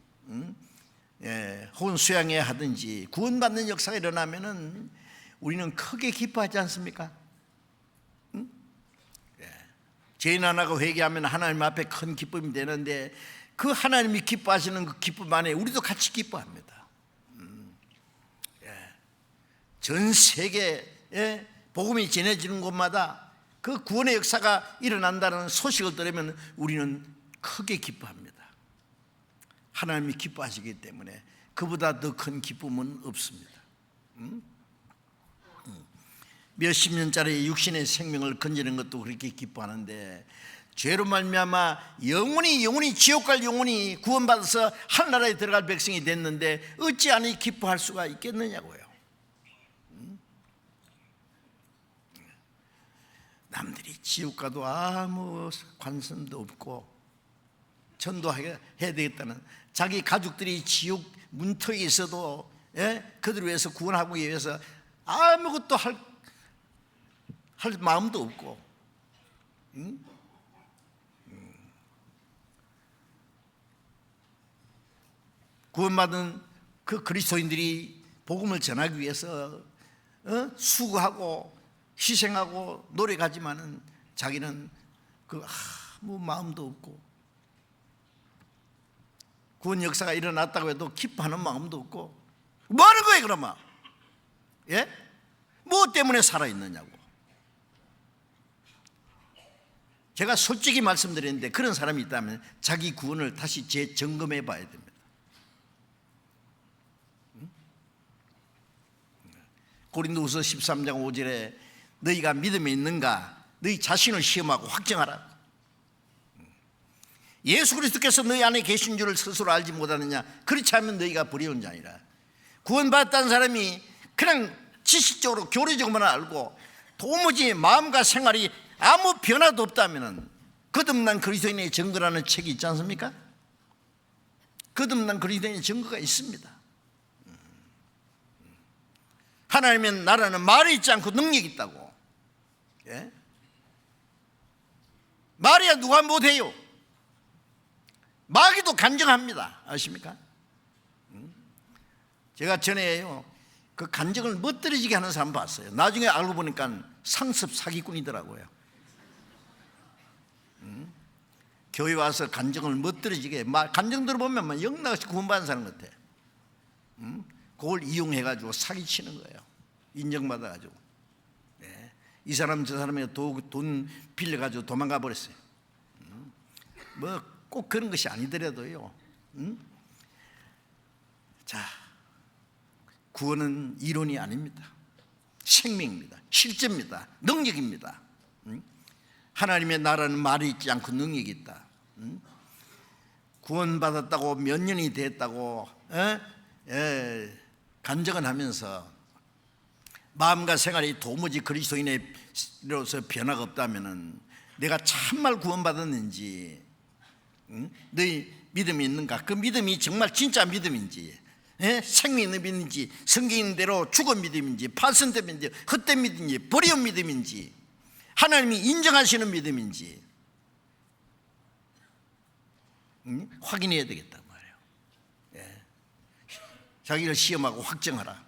혹은 수양회 하든지 구원받는 역사가 일어나면은 우리는 크게 기뻐하지 않습니까? 죄인 하나가 회개하면 하나님 앞에 큰 기쁨이 되는데, 그 하나님이 기뻐하시는 그 기쁨 안에 우리도 같이 기뻐합니다. 전 세계에 복음이 전해지는 곳마다 그 구원의 역사가 일어난다는 소식을 들으면 우리는 크게 기뻐합니다. 하나님이 기뻐하시기 때문에 그보다 더 큰 기쁨은 없습니다. 몇십 년짜리 육신의 생명을 건지는 것도 그렇게 기뻐하는데, 죄로 말미암아 영원히 지옥 갈 영혼이 구원받아서 하늘나라에 들어갈 백성이 됐는데 어찌 안히 기뻐할 수가 있겠느냐고요. 남들이 지옥 가도 아무 관심도 없고 전도해야 되겠다는, 자기 가족들이 지옥 문턱에 있어도 그들을 위해서 구원하기 위해서 아무것도 할 마음도 없고, 구원받은 그 그리스도인들이 복음을 전하기 위해서 수고하고 희생하고 노력하지만은 자기는 그 아무 마음도 없고, 구원 역사가 일어났다고 해도 기뻐하는 마음도 없고, 뭐 하는 거예요 그러면? 뭐 때문에 살아있느냐고. 제가 솔직히 말씀드리는데, 그런 사람이 있다면 자기 구원을 다시 재점검해 봐야 됩니다. 고린도후서 13장 5절에 너희가 믿음이 있는가 너희 자신을 시험하고 확정하라. 예수 그리스도께서 너희 안에 계신 줄을 스스로 알지 못하느냐? 그렇지 않으면 너희가 버려온 자니라. 구원받았다는 사람이 그냥 지식적으로 교리적으로만 알고 도무지 마음과 생활이 아무 변화도 없다면 거듭난 그리스도인의 증거라는 책이 있지 않습니까? 거듭난 그리스도인의 증거가 있습니다. 하나님의 나라는 말이 있지 않고 능력이 있다고. 예? 말이야 누가 못해요? 마귀도 간증합니다. 아십니까? 제가 전에요 그 간증을 멋들어지게 하는 사람 봤어요. 나중에 알고 보니까 상습 사기꾼이더라고요. 교회 와서 간증을 멋들어지게 간증 들어보면 막 영락없이 구원받은 사람 같아. 그걸 이용해가지고 사기치는 거예요. 인정받아가지고. 네. 이 사람 저 사람에게 돈 빌려가지고 도망가 버렸어요. 뭐 꼭 그런 것이 아니더라도요. 자, 구원은 이론이 아닙니다. 생명입니다. 실제입니다. 능력입니다. 하나님의 나라는 말이 있지 않고 능력이 있다. 구원받았다고 몇 년이 됐다고 간증을 하면서 마음과 생활이 도무지 그리스도인으로서 변화가 없다면 내가 참말 구원받았는지 너희 믿음이 있는가? 그 믿음이 정말 진짜 믿음인지 생명 있는 믿음인지 성경 있는 대로 죽은 믿음인지 파선된 믿음인지 헛된 믿음인지 버려온 믿음인지 하나님이 인정하시는 믿음인지 확인해야 되겠단 말이에요. 예. 자기를 시험하고 확정하라.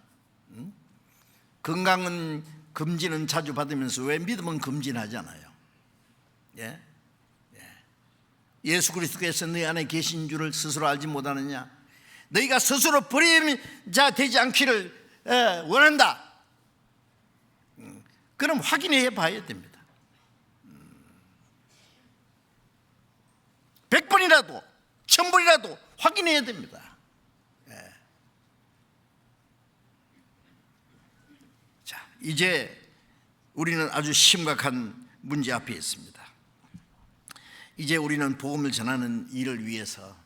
건강은 금진은 자주 받으면서 왜 믿음은 금진하잖아요. 예? 예수 그리스도께서 너희 안에 계신 줄을 스스로 알지 못하느냐? 너희가 스스로 버림자 되지 않기를 원한다. 그럼 확인해 봐야 됩니다. 100번이라도 1000번이라도 확인해야 됩니다. 자, 이제 우리는 아주 심각한 문제 앞에 있습니다. 이제 우리는 복음을 전하는 일을 위해서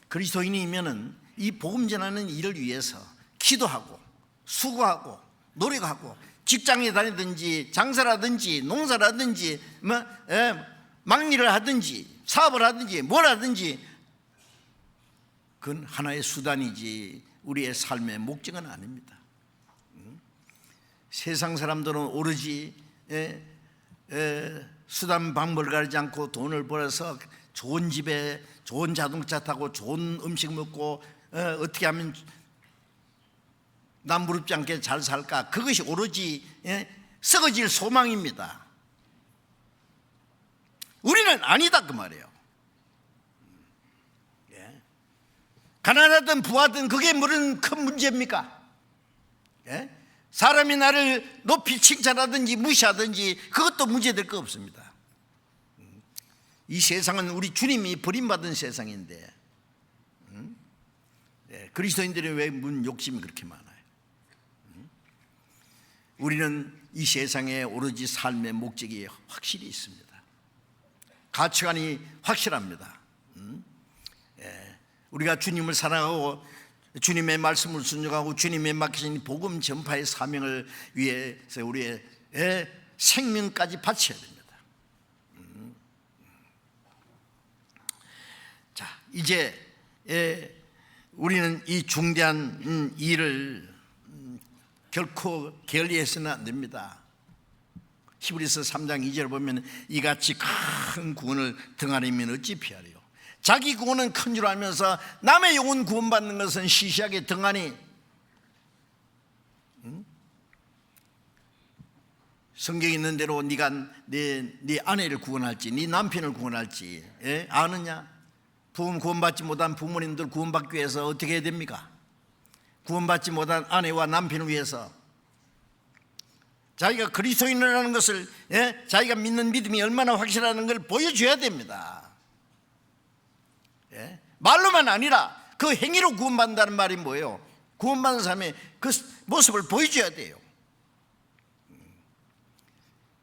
그리스도인이면은 이 복음 전하는 일을 위해서 기도하고 수고하고 노력하고 직장에 다니든지 장사라든지 농사라든지 막일을 하든지 사업을 하든지 뭘 하든지 그건 하나의 수단이지 우리의 삶의 목적은 아닙니다. 세상 사람들은 오로지 수단 방법을 가리지 않고 돈을 벌어서 좋은 집에 좋은 자동차 타고 좋은 음식 먹고 어떻게 하면 남 부럽지 않게 잘 살까? 그것이 오로지 썩어질 소망입니다. 우리는 아니다 그 말이에요. 가난하든 부하든 그게 무슨 큰 문제입니까? 사람이 나를 높이 칭찬하든지 무시하든지 그것도 문제될 거 없습니다. 이 세상은 우리 주님이 버림받은 세상인데 그리스도인들이 왜 문 욕심이 그렇게 많아요? 우리는 이 세상에 오로지 삶의 목적이 확실히 있습니다. 가치관이 확실합니다. 우리가 주님을 사랑하고 주님의 말씀을 순종하고 주님의 맡기신 복음 전파의 사명을 위해서 우리의 생명까지 바쳐야 됩니다. 자, 이제 우리는 이 중대한 일을 결코 게을리해서는 안 됩니다. 히브리서 3장 2절 보면 이같이 큰 구원을 등한히면 어찌 피하리요? 자기 구원은 큰 줄 알면서 남의 영혼 구원받는 것은 시시하게 등하니 성경에 있는 대로 네가 네 아내를 구원할지 네 남편을 구원할지 아느냐? 구원받지 못한 부모님들 구원받기 위해서 어떻게 해야 됩니까? 구원받지 못한 아내와 남편을 위해서 자기가 그리스도인이라는 것을 자기가 믿는 믿음이 얼마나 확실하는 걸 보여줘야 됩니다. 말로만 아니라 그 행위로 구원받는다는 말이 뭐예요? 구원받은 사람의 그 모습을 보여줘야 돼요.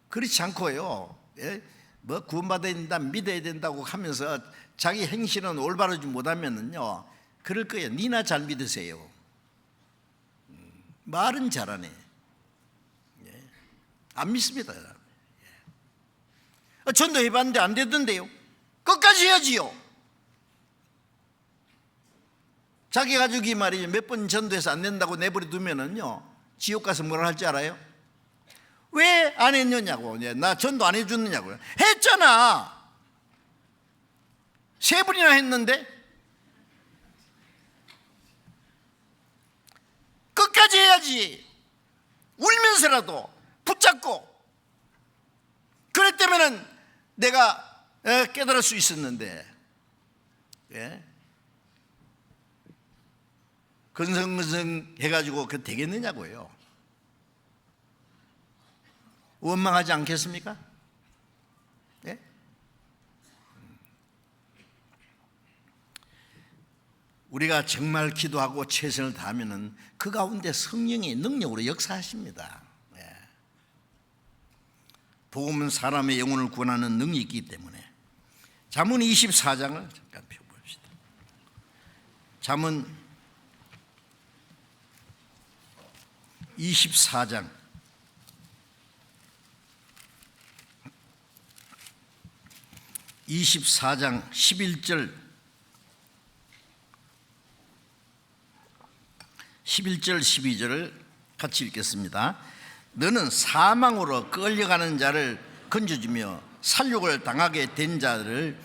그렇지 않고요, 뭐 구원받아야 된다, 믿어야 된다고 하면서 자기 행실은 올바르지 못하면은요, 그럴 거예요. 니나 잘 믿으세요. 말은 잘하네. 안 믿습니다. 전도 해봤는데 안 되던데요. 끝까지 해야지요. 자기 가족이 말이죠, 몇 번 전도해서 안 된다고 내버려 두면은요, 지옥 가서 뭐라 할지 알아요? 왜 안 했느냐고. 나 전도 안 해줬느냐고요. 했잖아. 3번이나 했는데. 끝까지 해야지. 울면서라도 붙잡고. 그랬다면은 내가 깨달을 수 있었는데, 근성근성 해가지고 그 되겠느냐고요. 원망하지 않겠습니까? 예? 우리가 정말 기도하고 최선을 다하면은 그 가운데 성령의 능력으로 역사하십니다. 예. 복음은 사람의 영혼을 구원하는 능력이 있기 때문에. 잠언 24장을 잠깐 펴봅시다. 잠언 24장 11절 12절을 같이 읽겠습니다. 너는 사망으로 끌려가는 자를 건져주며 살육을 당하게 된 자를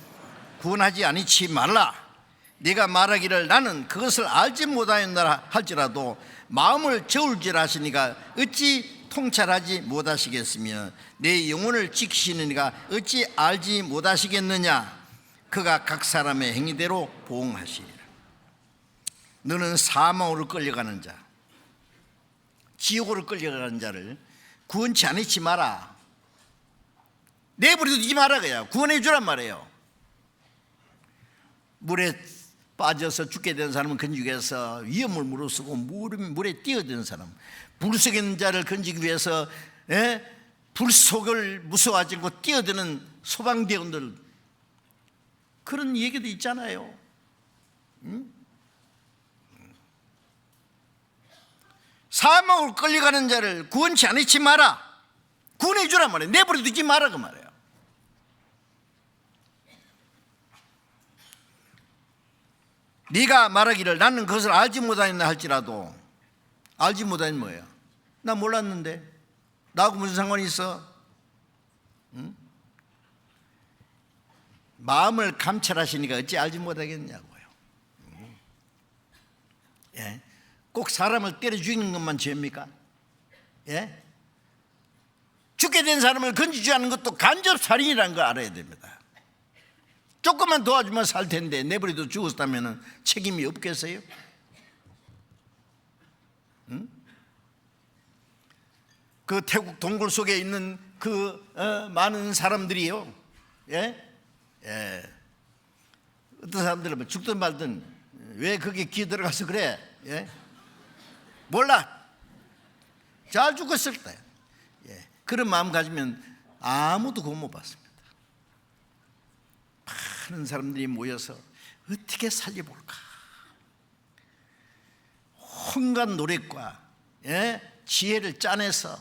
구원하지 아니치 말라. 네가 말하기를 나는 그것을 알지 못하였노라 할지라도 마음을 저울질하시니가 어찌 통찰하지 못하시겠으며 내 영혼을 지키시느니가 어찌 알지 못하시겠느냐. 그가 각 사람의 행위대로 보응하시리라. 너는 사망으로 끌려가는 자, 지옥으로 끌려가는 자를 구원치 않지 마라. 내버려 두지 마라. 그야 구원해 주란 말이에요. 물에 빠져서 죽게 된 사람은 건지기 위해서 위험을 무릅쓰고 물에 뛰어드는 사람, 불 속에 있는 자를 건지기 위해서 불 속을 무서워하지 않고 뛰어드는 소방대원들, 그런 얘기도 있잖아요. 사망으로 끌려가는 자를 구원치 않지 마라. 구원해 주란 말이에요. 내버려 두지 마라 그 말이에요. 네가 말하기를 나는 그것을 알지 못하였나 할지라도, 알지 못하니 뭐예요? 나 몰랐는데 나하고 무슨 상관이 있어? 응? 마음을 감찰하시니까 어찌 알지 못하겠냐고요. 예? 꼭 사람을 때려 죽이는 것만 죄입니까? 예? 죽게 된 사람을 건지지 않는 것도 간접살인이라는 걸 알아야 됩니다. 조금만 도와주면 살 텐데 내버려도 죽었다면 책임이 없겠어요? 응? 그 태국 동굴 속에 있는 그 많은 사람들이요, 예? 예. 어떤 사람들은 죽든 말든 왜 거기에 기 들어가서 그래? 예? 몰라. 잘 죽었을 때. 예. 그런 마음 가지면 아무도 구원 못 받습니다. 많은 사람들이 모여서 어떻게 살려볼까? 온갖 노력과 지혜를 짜내서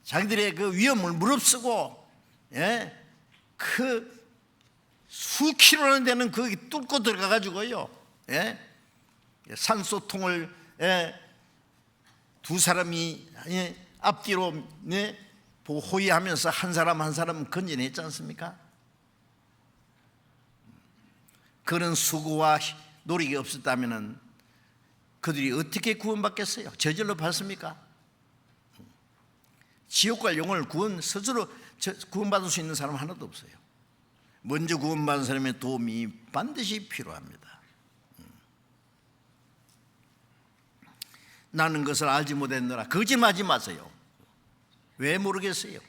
자기들의 그 위험을 무릅쓰고 그 수킬로나 되는 거기 뚫고 들어가 가지고요, 산소통을 두 사람이 앞뒤로 호위하면서 한 사람 한 사람 건져냈지 않습니까? 그런 수고와 노력이 없었다면 그들이 어떻게 구원받겠어요? 저절로 받습니까? 지옥 갈 영혼을 스스로 구원받을 수 있는 사람 하나도 없어요. 먼저 구원받은 사람의 도움이 반드시 필요합니다. 나는 것을 알지 못했노라. 거짓말하지 마세요. 왜 모르겠어요?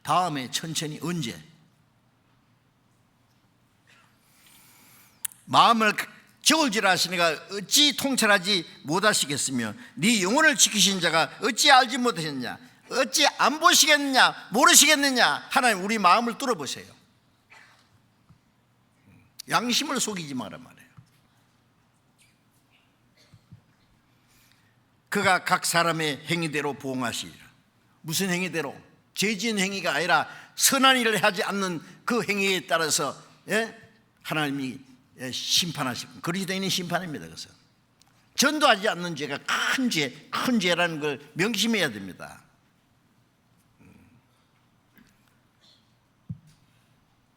다음에 천천히, 언제? 마음을 저울질하시니가 어찌 통찰하지 못하시겠으며 네 영혼을 지키신 자가 어찌 알지 못하셨냐? 어찌 안 보시겠느냐? 모르시겠느냐? 하나님 우리 마음을 뚫어보세요. 양심을 속이지 마라 말이에요. 그가 각 사람의 행위대로 보응하시리라. 무슨 행위대로? 죄지은 행위가 아니라 선한 일을 하지 않는 그 행위에 따라서 하나님이 심판하실 겁니다. 그리스도인의 심판입니다. 그래서 전도하지 않는 죄가 큰 죄, 큰 죄라는 걸 명심해야 됩니다.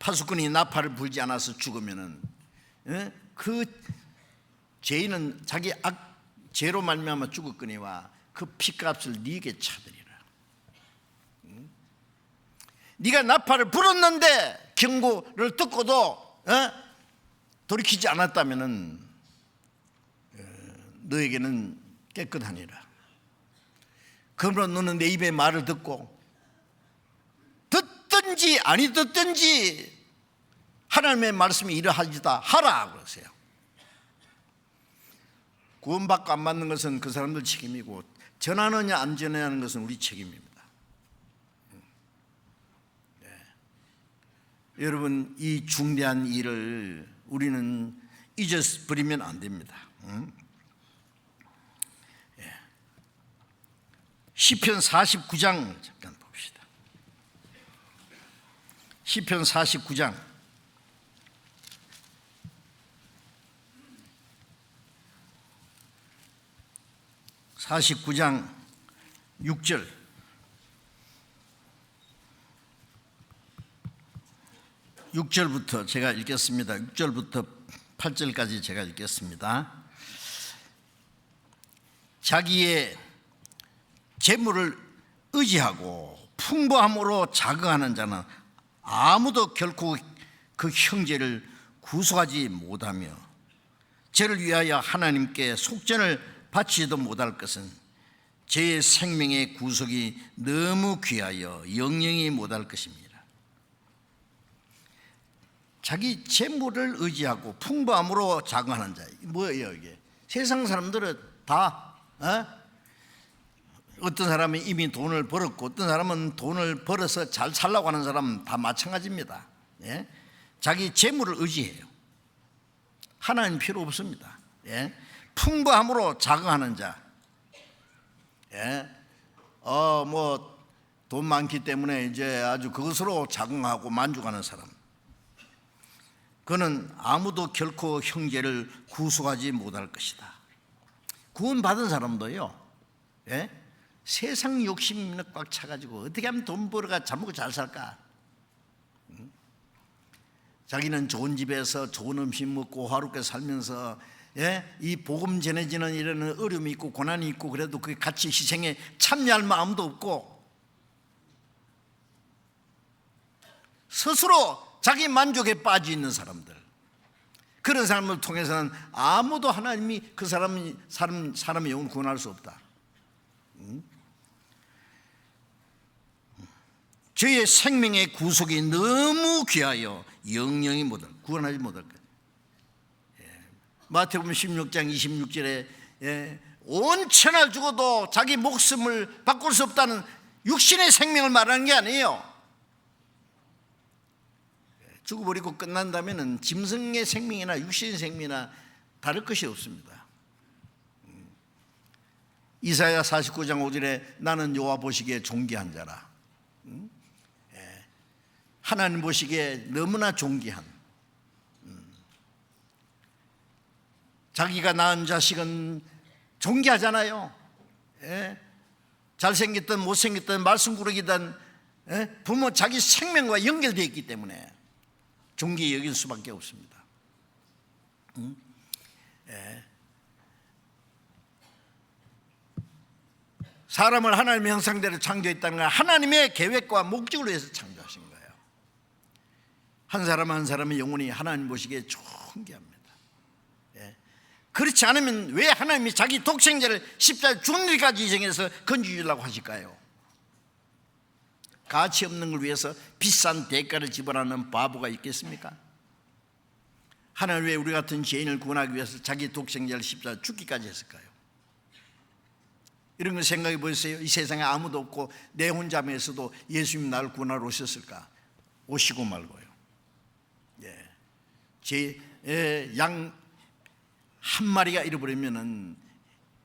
파수꾼이 나팔을 불지 않아서 죽으면은 그 죄인은 자기 죄로 말미암아 죽었거니와 그 피값을 네게 차리리라. 네가 나팔을 불었는데 경고를 듣고도 돌이키지 않았다면은 너에게는 깨끗하니라. 그러므로 너는 내 입의 말을 듣고 듣든지 아니 듣든지 하나님의 말씀이 이러하지다 하라 그러세요. 구원받고 안 받는 것은 그 사람들 책임이고 전하느냐 안 전하느냐는 것은 우리 책임입니다. 여러분 이 중대한 일을 우리는 잊어버리면 안 됩니다. 시편 49장 잠깐 봅시다. 시편 49장 6절 6절부터 제가 읽겠습니다. 6절부터 8절까지 제가 읽겠습니다. 자기의 재물을 의지하고 풍부함으로 자긍하는 자는 아무도 결코 그 형제를 구속하지 못하며 저를 위하여 하나님께 속전을 바치지도 못할 것은 제 생명의 구속이 너무 귀하여 영영이 못할 것입니다. 자기 재물을 의지하고 풍부함으로 자긍하는 자, 뭐예요 이게? 세상 사람들은 다 어떤 사람은 이미 돈을 벌었고 어떤 사람은 돈을 벌어서 잘 살려고 하는 사람은 다 마찬가지입니다. 자기 재물을 의지해요. 하나님 필요 없습니다. 풍부함으로 자긍하는 자, 뭐 돈 많기 때문에 이제 아주 그것으로 자긍하고 만족하는 사람, 그는 아무도 결코 형제를 구속하지 못할 것이다. 구원받은 사람도요, 세상 욕심이 꽉 차가지고 어떻게 하면 돈 벌어가 잘 먹고 잘 살까? 자기는 좋은 집에서 좋은 음식 먹고 화롭게 살면서 이 복음 전해지는 이런 어려움이 있고 고난이 있고 그래도 그 같이 희생에 참여할 마음도 없고 스스로 자기 만족에 빠져 있는 사람들, 그런 사람을 통해서는 아무도 하나님이 그 사람의 영혼을 구원할 수 없다. 저의 생명의 구속이 너무 귀하여 영영이 구원하지 못할 것. 마태복음 16장 26절에 온 천을 주고도 자기 목숨을 바꿀 수 없다는 육신의 생명을 말하는 게 아니에요. 죽어버리고 끝난다면 짐승의 생명이나 육신의 생명이나 다를 것이 없습니다. 이사야 49장 5절에 나는 여호와 보시기에 존귀한 자라. 하나님 보시기에 너무나 존귀한, 자기가 낳은 자식은 존귀하잖아요. 잘생겼든 못생겼든 말썽꾸러기든 부모 자기 생명과 연결되어 있기 때문에 존귀히 여길 수밖에 없습니다. 사람을 하나님의 형상대로 창조했다는 건 하나님의 계획과 목적을 위해서 창조하신 거예요. 한 사람 한 사람의 영혼이 하나님 보시기에 존귀합니다. 그렇지 않으면 왜 하나님이 자기 독생자를 십자가에 죽는 일까지 희생해서 건져주려고 하실까요? 가치 없는 걸 위해서 비싼 대가를 지불하는 바보가 있겠습니까? 하나님 왜 우리 같은 죄인을 구원하기 위해서 자기 독생자를 십자가에 죽기까지 했을까요? 이런 걸 생각해 보세요. 이 세상에 아무도 없고 내 혼자면서도 예수님 나를 구원하러 오셨을까? 오시고 말고요. 제 양 한 마리가 잃어버리면은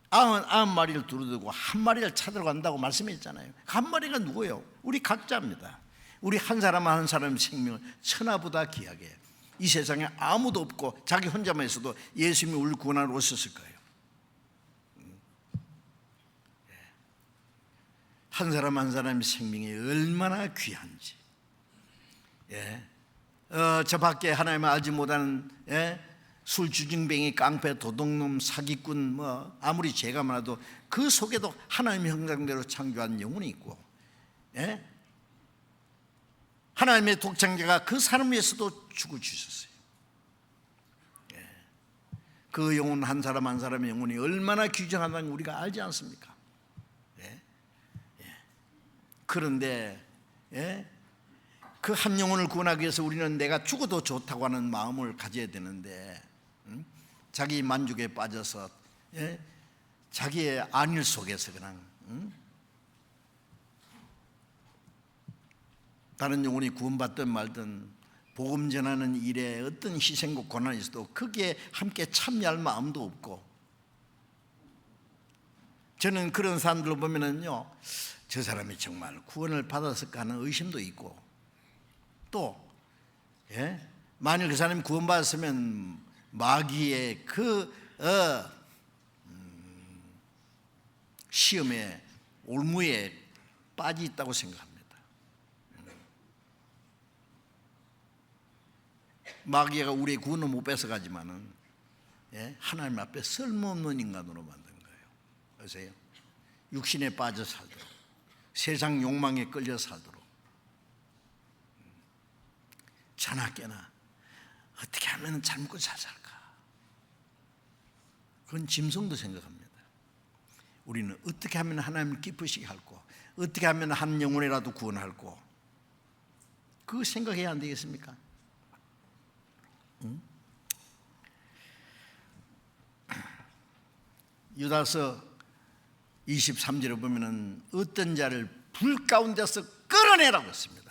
99마리를 두루두고 한 마리를 찾으러 간다고 말씀했잖아요. 한 마리가 누구예요? 우리 각자입니다. 우리 한 사람 한 사람의 생명을 천하보다 귀하게, 이 세상에 아무도 없고 자기 혼자만 있어도 예수님이 우리를 구원하러 오셨을 거예요. 한 사람 한 사람의 생명이 얼마나 귀한지. 저 밖에 하나님을 알지 못하는 술주정뱅이, 깡패, 도둑놈, 사기꾼, 아무리 죄가 많아도 그 속에도 하나님의 형상대로 창조한 영혼이 있고, 하나님의 독생자가 그 사람 위해서도 죽어 주셨어요. 그 영혼 한 사람 한 사람의 영혼이 얼마나 귀중하다는 우리가 알지 않습니까? 그런데 그 한 영혼을 구원하기 위해서 우리는 내가 죽어도 좋다고 하는 마음을 가져야 되는데, 자기 만족에 빠져서 자기의 안일 속에서 그냥 다른 영혼이 구원받든 말든 복음 전하는 일에 어떤 희생과 고난이 있어도 거기에 함께 참여할 마음도 없고, 저는 그런 사람들 보면은요, 저 사람이 정말 구원을 받았을까 하는 의심도 있고, 또 만일 그 사람이 구원받았으면 마귀의 그 시험에, 올무에 빠져 있다고 생각합니다. 마귀가 우리의 구원을 못 뺏어가지만은 하나님 앞에 쓸모없는 인간으로 만든 거예요. 아세요? 육신에 빠져 살도록, 세상 욕망에 끌려 살도록, 자나 깨나 어떻게 하면 잘 먹고 잘 살까? 그건 짐승도 생각합니다. 우리는 어떻게 하면 하나님을 기쁘시게 할고, 어떻게 하면 한 영혼이라도 구원할고, 그거 생각해야 안 되겠습니까? 유다서 23절에 보면은 어떤 자를 불 가운데서 끌어내라고 했습니다.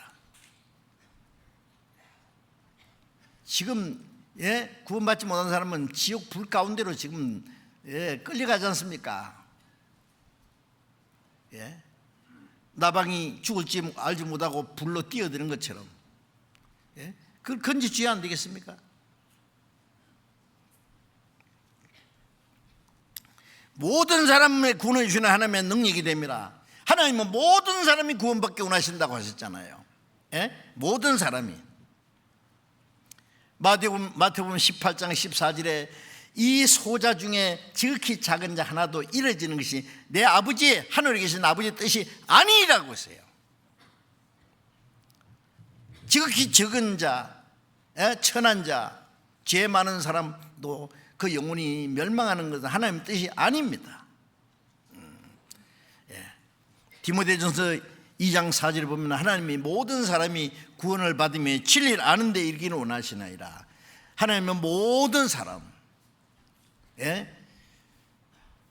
지금 구원받지 못한 사람은 지옥 불 가운데로 지금 끌려가지 않습니까? 나방이 죽을지 알지 못하고 불로 뛰어드는 것처럼 그걸 건지줘야 안 되겠습니까? 모든 사람의 구원을 주시는 하나님의 능력이 됩니다. 하나님은 모든 사람이 구원받기 원하신다고 하셨잖아요. 모든 사람이. 마태복음 18장 14절에 이 소자 중에 지극히 작은 자 하나도 이뤄지는 것이 내 아버지, 하늘에 계신 아버지의 뜻이 아니라고 했어요. 지극히 적은 자, 천한 자, 죄 많은 사람도 그 영혼이 멸망하는 것은 하나님의 뜻이 아닙니다. 디모데전서 2장 4절에 보면 하나님이 모든 사람이 구원을 받으며 진리를 아는 데 이르기를 원하시나이다. 하나님은 모든 사람,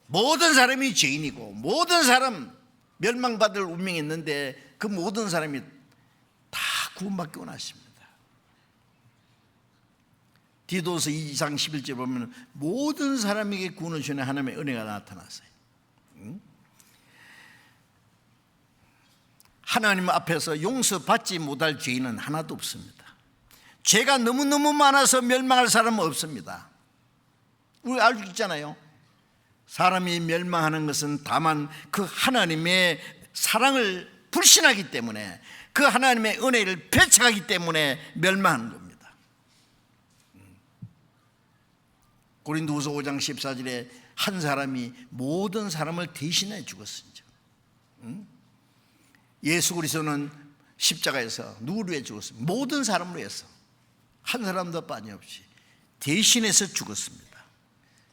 모든 사람이 죄인이고 모든 사람 멸망받을 운명이 있는데 그 모든 사람이 다 구원받기 원하십니다. 디도서 2장 11절 보면 모든 사람에게 구원을 주는 하나님의 은혜가 나타났어요. 하나님 앞에서 용서받지 못할 죄인은 하나도 없습니다. 죄가 너무너무 많아서 멸망할 사람은 없습니다. 우리 알고 있잖아요. 사람이 멸망하는 것은 다만 그 하나님의 사랑을 불신하기 때문에, 그 하나님의 은혜를 배척하기 때문에 멸망하는 겁니다. 고린도후서 5장 14절에 한 사람이 모든 사람을 대신해 죽었으니, 예수 그리스도는 십자가에서 누구를 위해 죽었습니까? 모든 사람을 위해서 한 사람도 빠짐없이 대신해서 죽었습니다.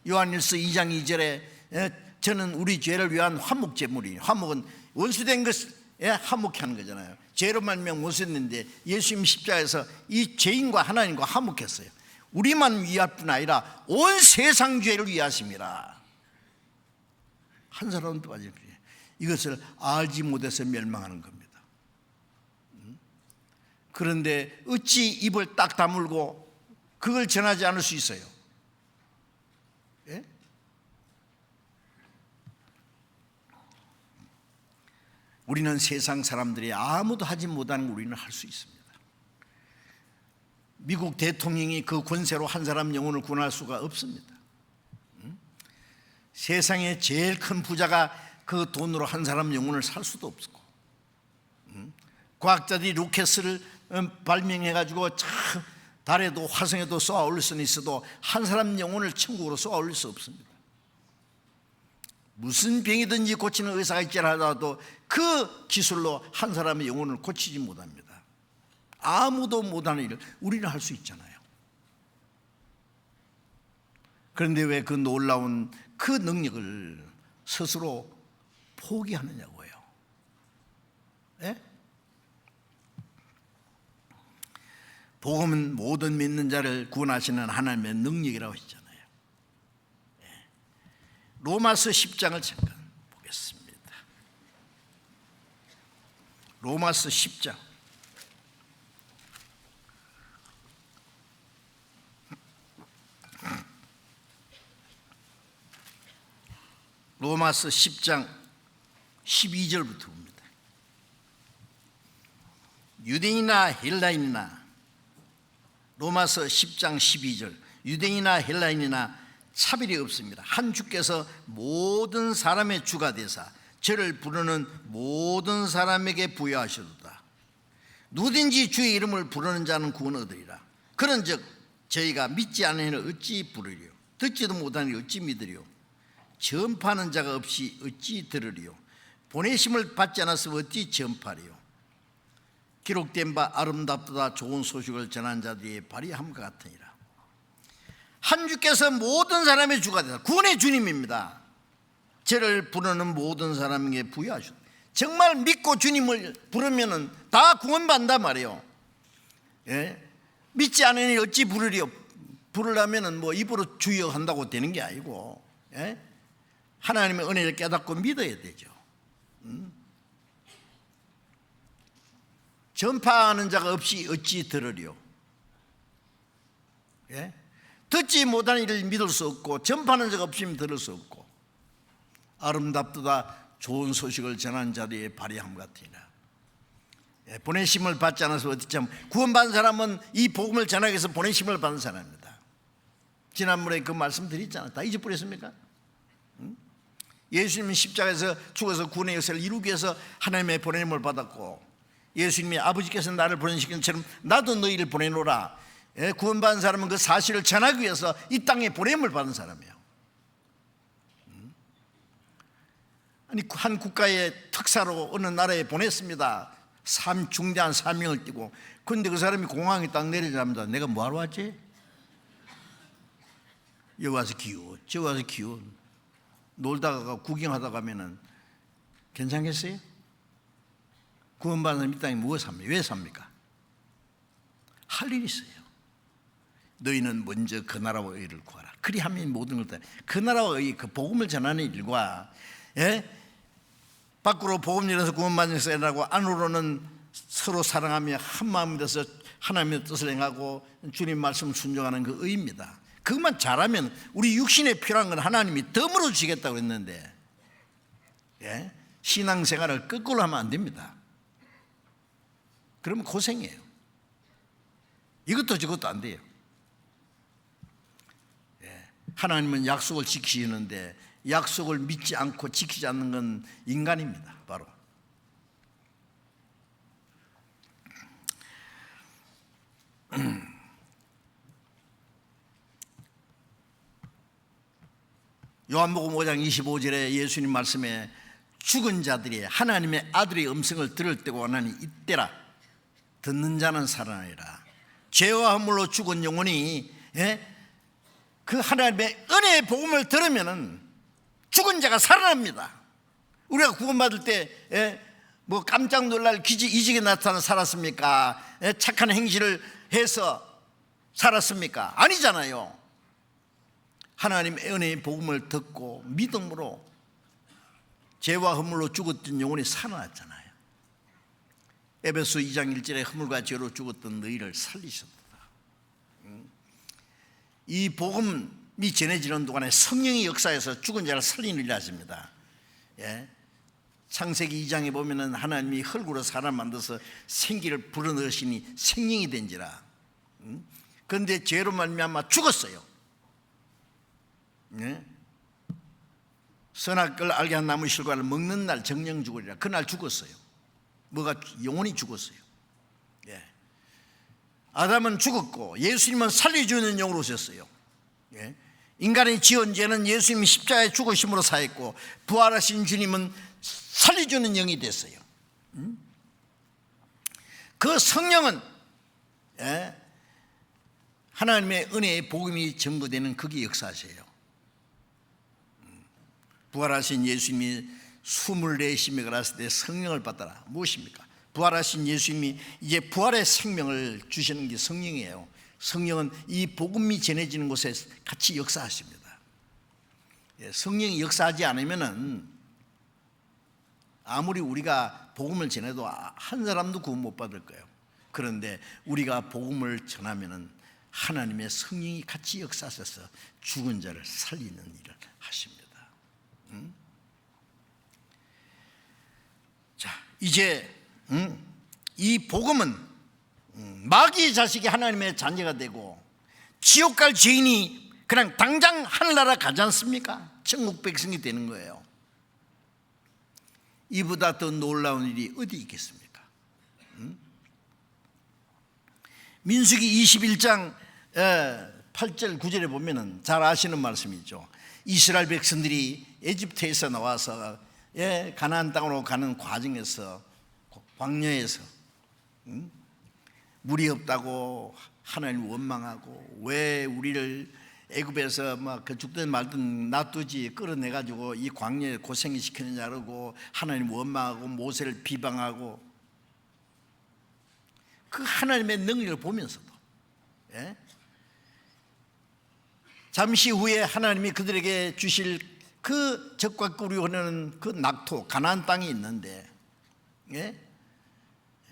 요한일서 2장 2절에 저는 우리 죄를 위한 화목제물이, 화목은 원수된 것을 화목케 하는 거잖아요. 죄로 말미암아 원수됐는데 예수님 십자가에서 이 죄인과 하나님과 화목했어요. 우리만 위할 뿐 아니라 온 세상 죄를 위하심이라. 한 사람도 빠짐. 이것을 알지 못해서 멸망하는 겁니다. 그런데 어찌 입을 딱 다물고 그걸 전하지 않을 수 있어요? 예? 우리는 세상 사람들이 아무도 하지 못하는 걸 우리는 할 수 있습니다. 미국 대통령이 그 권세로 한 사람 영혼을 구원할 수가 없습니다. 세상에 제일 큰 부자가 그 돈으로 한 사람 영혼을 살 수도 없고, 과학자들이 로켓을 발명해가지고 달에도 화성에도 쏘아 올릴 수는 있어도 한 사람 영혼을 천국으로 쏘아 올릴 수 없습니다. 무슨 병이든지 고치는 의사가 있지라 하더라도 그 기술로 한 사람의 영혼을 고치지 못합니다. 아무도 못하는 일을 우리는 할 수 있잖아요. 그런데 왜 그 놀라운 그 능력을 스스로 포기하느냐고요. 예? 복음은 모든 믿는 자를 구원하시는 하나님의 능력이라고 했잖아요. 로마서 10장을 잠깐 보겠습니다. 로마서 10장. 로마서 10장 12절부터 봅니다. 유대인이나 헬라인이나, 로마서 10장 12절, 유대인이나 헬라인이나 차별이 없습니다. 한 주께서 모든 사람의 주가 되사 저를 부르는 모든 사람에게 부여하시도다. 누구든지 주의 이름을 부르는 자는 구원 얻으리라. 그런즉 저희가 믿지 않으니 어찌 부르리요? 듣지도 못하니 어찌 믿으리요? 전파하는 자가 없이 어찌 들으리요? 보내심을 받지 않았으면 어찌 전파리요? 기록된 바 아름답다 좋은 소식을 전한 자들이 발휘함과 같으니라. 한 주께서 모든 사람의 주가 되사, 구원의 주님입니다. 저를 부르는 모든 사람에게 부여하시오. 정말 믿고 주님을 부르면 다 구원받는단 말이에요. 예? 믿지 않으니 어찌 부르리요? 부르려면 뭐 입으로 주여 한다고 되는 게 아니고, 예? 하나님의 은혜를 깨닫고 믿어야 되죠. 전파하는 자가 없이 어찌 들으리요? 예? 듣지 못하는 일을 믿을 수 없고, 전파하는 자가 없으면 들을 수 없고, 아름답도다 좋은 소식을 전하는 자들의 발휘함 같으니라. 예, 보내심을 받지 않아서 어떻게 하면, 구원받은 사람은 이 복음을 전하기 위해서 보내심을 받은 사람입니다. 지난번에 그 말씀 드렸잖아요. 다 잊어버렸습니까? 예수님은 십자가에서 죽어서 구원의 역사를 이루기 위해서 하나님의 보내심을 받았고, 예수님이 아버지께서 나를 보내시킨 것처럼 나도 너희를 보내노라. 예, 구원받은 사람은 그 사실을 전하기 위해서 이 땅에 보냄을 받은 사람이에요. 아니, 한 국가의 특사로 어느 나라에 보냈습니다. 중대한 사명을 띠고. 그런데 그 사람이 공항에 딱 내리자마자 내가 뭐하러 왔지? 여기 와서 기웃, 저기 와서 기웃. 놀다가 구경하다 가면은 괜찮겠어요? 구원받은 사람이 이 땅에 무엇을 합니까? 왜 삽니까? 할 일이 있어요. 너희는 먼저 그 나라와 의를 구하라. 그리하면 모든 걸 다. 그 나라와 의, 그 복음을 전하는 일과, 예? 밖으로 복음 전해서 구원받는 사람하고 안으로는 서로 사랑하며 한 마음이 돼서 하나님의 뜻을 행하고 주님 말씀을 순종하는 그 의입니다. 그것만 잘하면 우리 육신에 필요한 건 하나님이 덤으로 주시겠다고 했는데, 예? 신앙생활을 거꾸로 하면 안 됩니다. 그러면 고생이에요. 이것도 저것도 안 돼요. 예. 하나님은 약속을 지키시는데 약속을 믿지 않고 지키지 않는 건 인간입니다. 바로 요한복음 5장 25절에 예수님 말씀에 죽은 자들이 하나님의 아들의 음성을 들을 때가 오나니 이때라. 듣는 자는 살아나리라. 죄와 허물로 죽은 영혼이, 예? 그 하나님의 은혜의 복음을 들으면은 죽은 자가 살아납니다. 우리가 구원받을 때, 예? 뭐 깜짝 놀랄 기적이 나타나 살았습니까? 예? 착한 행실을 해서 살았습니까? 아니잖아요. 하나님의 은혜의 복음을 듣고 믿음으로 죄와 허물로 죽었던 영혼이 살아났잖아요. 에베소 2장 1절에 허물과 죄로 죽었던 너희를 살리셨다. 이 복음이 전해지는 동안에 성령의 역사에서 죽은 자를 살리는 일을 하십니다. 창세기 2장에 보면은 하나님이 흙으로 사람 만들어서 생기를 불어넣으시니 생명이 된지라. 그런데 죄로 말미암아 죽었어요. 선악을 알게 한 나무 실과를 먹는 날 정령 죽으리라. 그날 죽었어요. 뭐가 영혼이 죽었어요. 아담은 죽었고 예수님은 살려주는 영으로 오셨어요. 인간의 지은 죄는 예수님이 십자가에 죽으심으로 사했고 부활하신 주님은 살려주는 영이 됐어요. 그 성령은 하나님의 은혜의 복음이 증거되는 거기에 역사하세요. 부활하신 예수님이 숨을 내쉬며 걸었을 때 성령을 받더라. 무엇입니까? 부활하신 예수님이 이제 부활의 생명을 주시는 게 성령이에요. 성령은 이 복음이 전해지는 곳에 같이 역사하십니다. 성령이 역사하지 않으면은 아무리 우리가 복음을 전해도 한 사람도 구원 못 받을 거예요. 그런데 우리가 복음을 전하면은 하나님의 성령이 같이 역사하셔서 죽은 자를 살리는 일을 하십니다. 자, 이제 이 복음은 마귀의 자식이 하나님의 자녀가 되고 지옥 갈 죄인이 그냥 당장 하늘나라 가지 않습니까? 천국 백성이 되는 거예요. 이보다 더 놀라운 일이 어디 있겠습니까? 민수기 21장 8절 9절에 보면은 잘 아시는 말씀이죠. 이스라엘 백성들이 에집트에서 나와서 가나안 땅으로 가는 과정에서 광야에서 물이 없다고 하나님 원망하고 왜 우리를 애굽에서 막 그 죽든 말든 놔두지 끌어내가지고 이 광야에 고생을 시키느냐 그러고 하나님 원망하고 모세를 비방하고 그 하나님의 능력을 보면서도 잠시 후에 하나님이 그들에게 주실 그 적과 꿀이 흐르는 그 낙토 가나안 땅이 있는데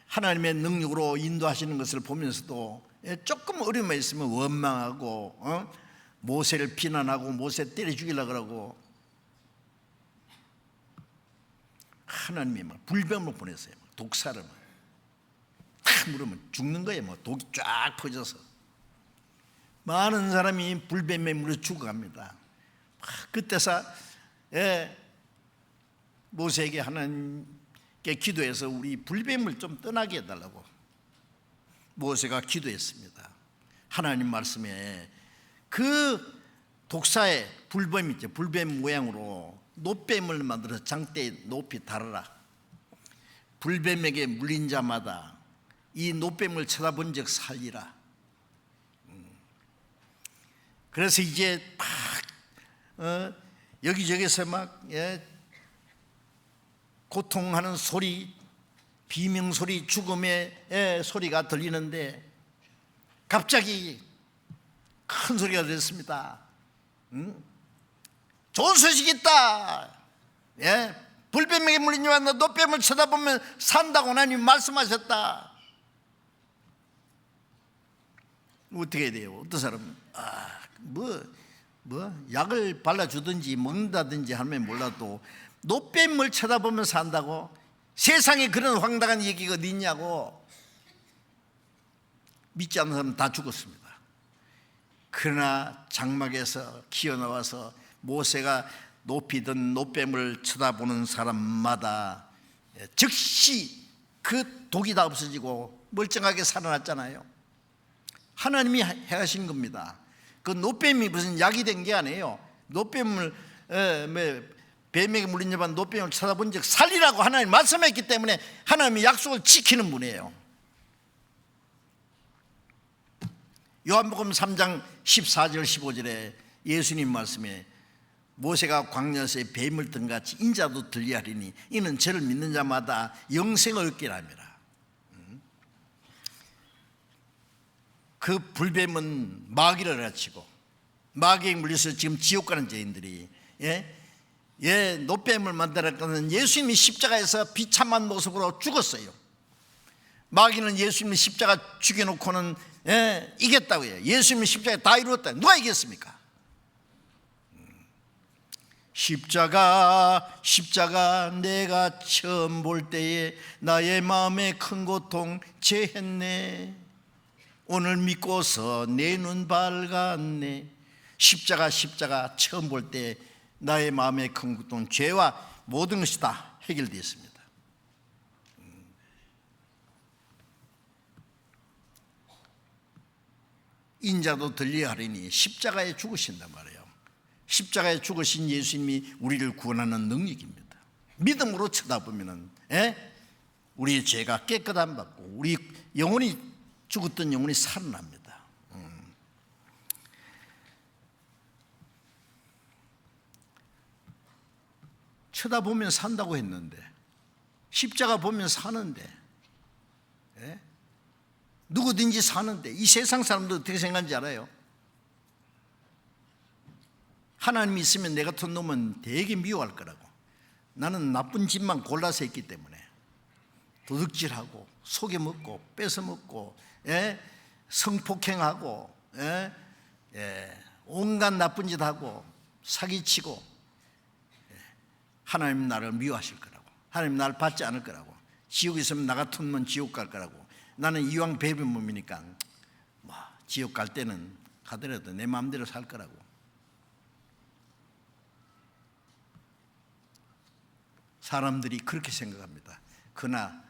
하나님의 능력으로 인도하시는 것을 보면서도 조금 어려움이 있으면 원망하고 모세를 비난하고 모세 때려 죽이려고 그러고 하나님이 막 불뱀을 보냈어요. 독사를 탁 물으면 죽는 거예요. 뭐 독이 쫙 퍼져서 많은 사람이 불뱀에 물려 죽어갑니다. 그때서 모세에게 하나님께 기도해서 우리 불뱀을 좀 떠나게 해달라고 모세가 기도했습니다. 하나님 말씀에 그 독사의 불뱀 있죠. 불뱀 모양으로 노뱀을 만들어서 장대에 높이 달아라. 불뱀에게 물린 자마다 이 노뱀을 쳐다본 적 살리라. 그래서 이제 막 여기저기서 막 고통하는 소리, 비명소리, 죽음의 소리가 들리는데 갑자기 큰 소리가 들렸습니다. 좋은 소식이 있다. 불뱀에게 물린 자마다 노뱀을 쳐다보면 산다고 하나님 말씀하셨다. 어떻게 해야 돼요? 어떤 사람은 약을 발라주든지 먹는다든지 하면 몰라도 노뱀을 쳐다보면 산다고? 세상에 그런 황당한 얘기가 어디 있냐고. 믿지 않는 사람은 다 죽었습니다. 그러나 장막에서 기어나와서 모세가 높이 든 노뱀을 쳐다보는 사람마다 즉시 그 독이 다 없어지고 멀쩡하게 살아났잖아요. 하나님이 해하신 겁니다. 그 노뱀이 무슨 약이 된 게 아니에요. 노뱀을 뱀에게 물린 자만 노뱀을 쳐다본 적 살리라고 하나님 말씀했기 때문에 하나님이 약속을 지키는 분이에요. 요한복음 3장 14절 15절에 예수님 말씀에 모세가 광야에서 뱀을 든 같이 인자도 들리하리니 이는 저를 믿는 자마다 영생을 얻게 합니다. 그 불뱀은 마귀를 가르치고 마귀에 물려서 지금 지옥 가는 죄인들이 노뱀을 만들었거든. 예수님이 십자가에서 비참한 모습으로 죽었어요. 마귀는 예수님이 십자가 죽여놓고는 이겼다고 해요. 예수님이 십자가에 다 이루었다. 누가 이겼습니까? 십자가 내가 처음 볼 때에 나의 마음에 큰 고통 제했네. 오늘 믿고서 내 눈 밝았네. 십자가 처음 볼 때 나의 마음에 큰 고통, 죄와 모든 것이 다 해결되었습니다. 인자도 들리하리니 십자가에 죽으신단 말이에요. 십자가에 죽으신 예수님이 우리를 구원하는 능력입니다. 믿음으로 쳐다보면 우리의 죄가 깨끗함 받고 우리 영혼이 죽었던 영혼이 살아납니다. 쳐다보면 산다고 했는데, 십자가 보면 사는데, 누구든지 사는데, 이 세상 사람들 어떻게 생각하는지 알아요? 하나님이 있으면 내 같은 놈은 되게 미워할 거라고. 나는 나쁜 짓만 골라서 했기 때문에 도둑질하고 속여먹고 뺏어먹고 성폭행하고 온갖 나쁜 짓하고 사기치고, 하나님 나를 미워하실 거라고. 하나님 나를 받지 않을 거라고. 지옥에 있으면 나 같은 놈은 지옥 갈 거라고. 나는 이왕 배변 몸이니까 지옥 갈 때는 가더라도 내 마음대로 살 거라고. 사람들이 그렇게 생각합니다. 그러나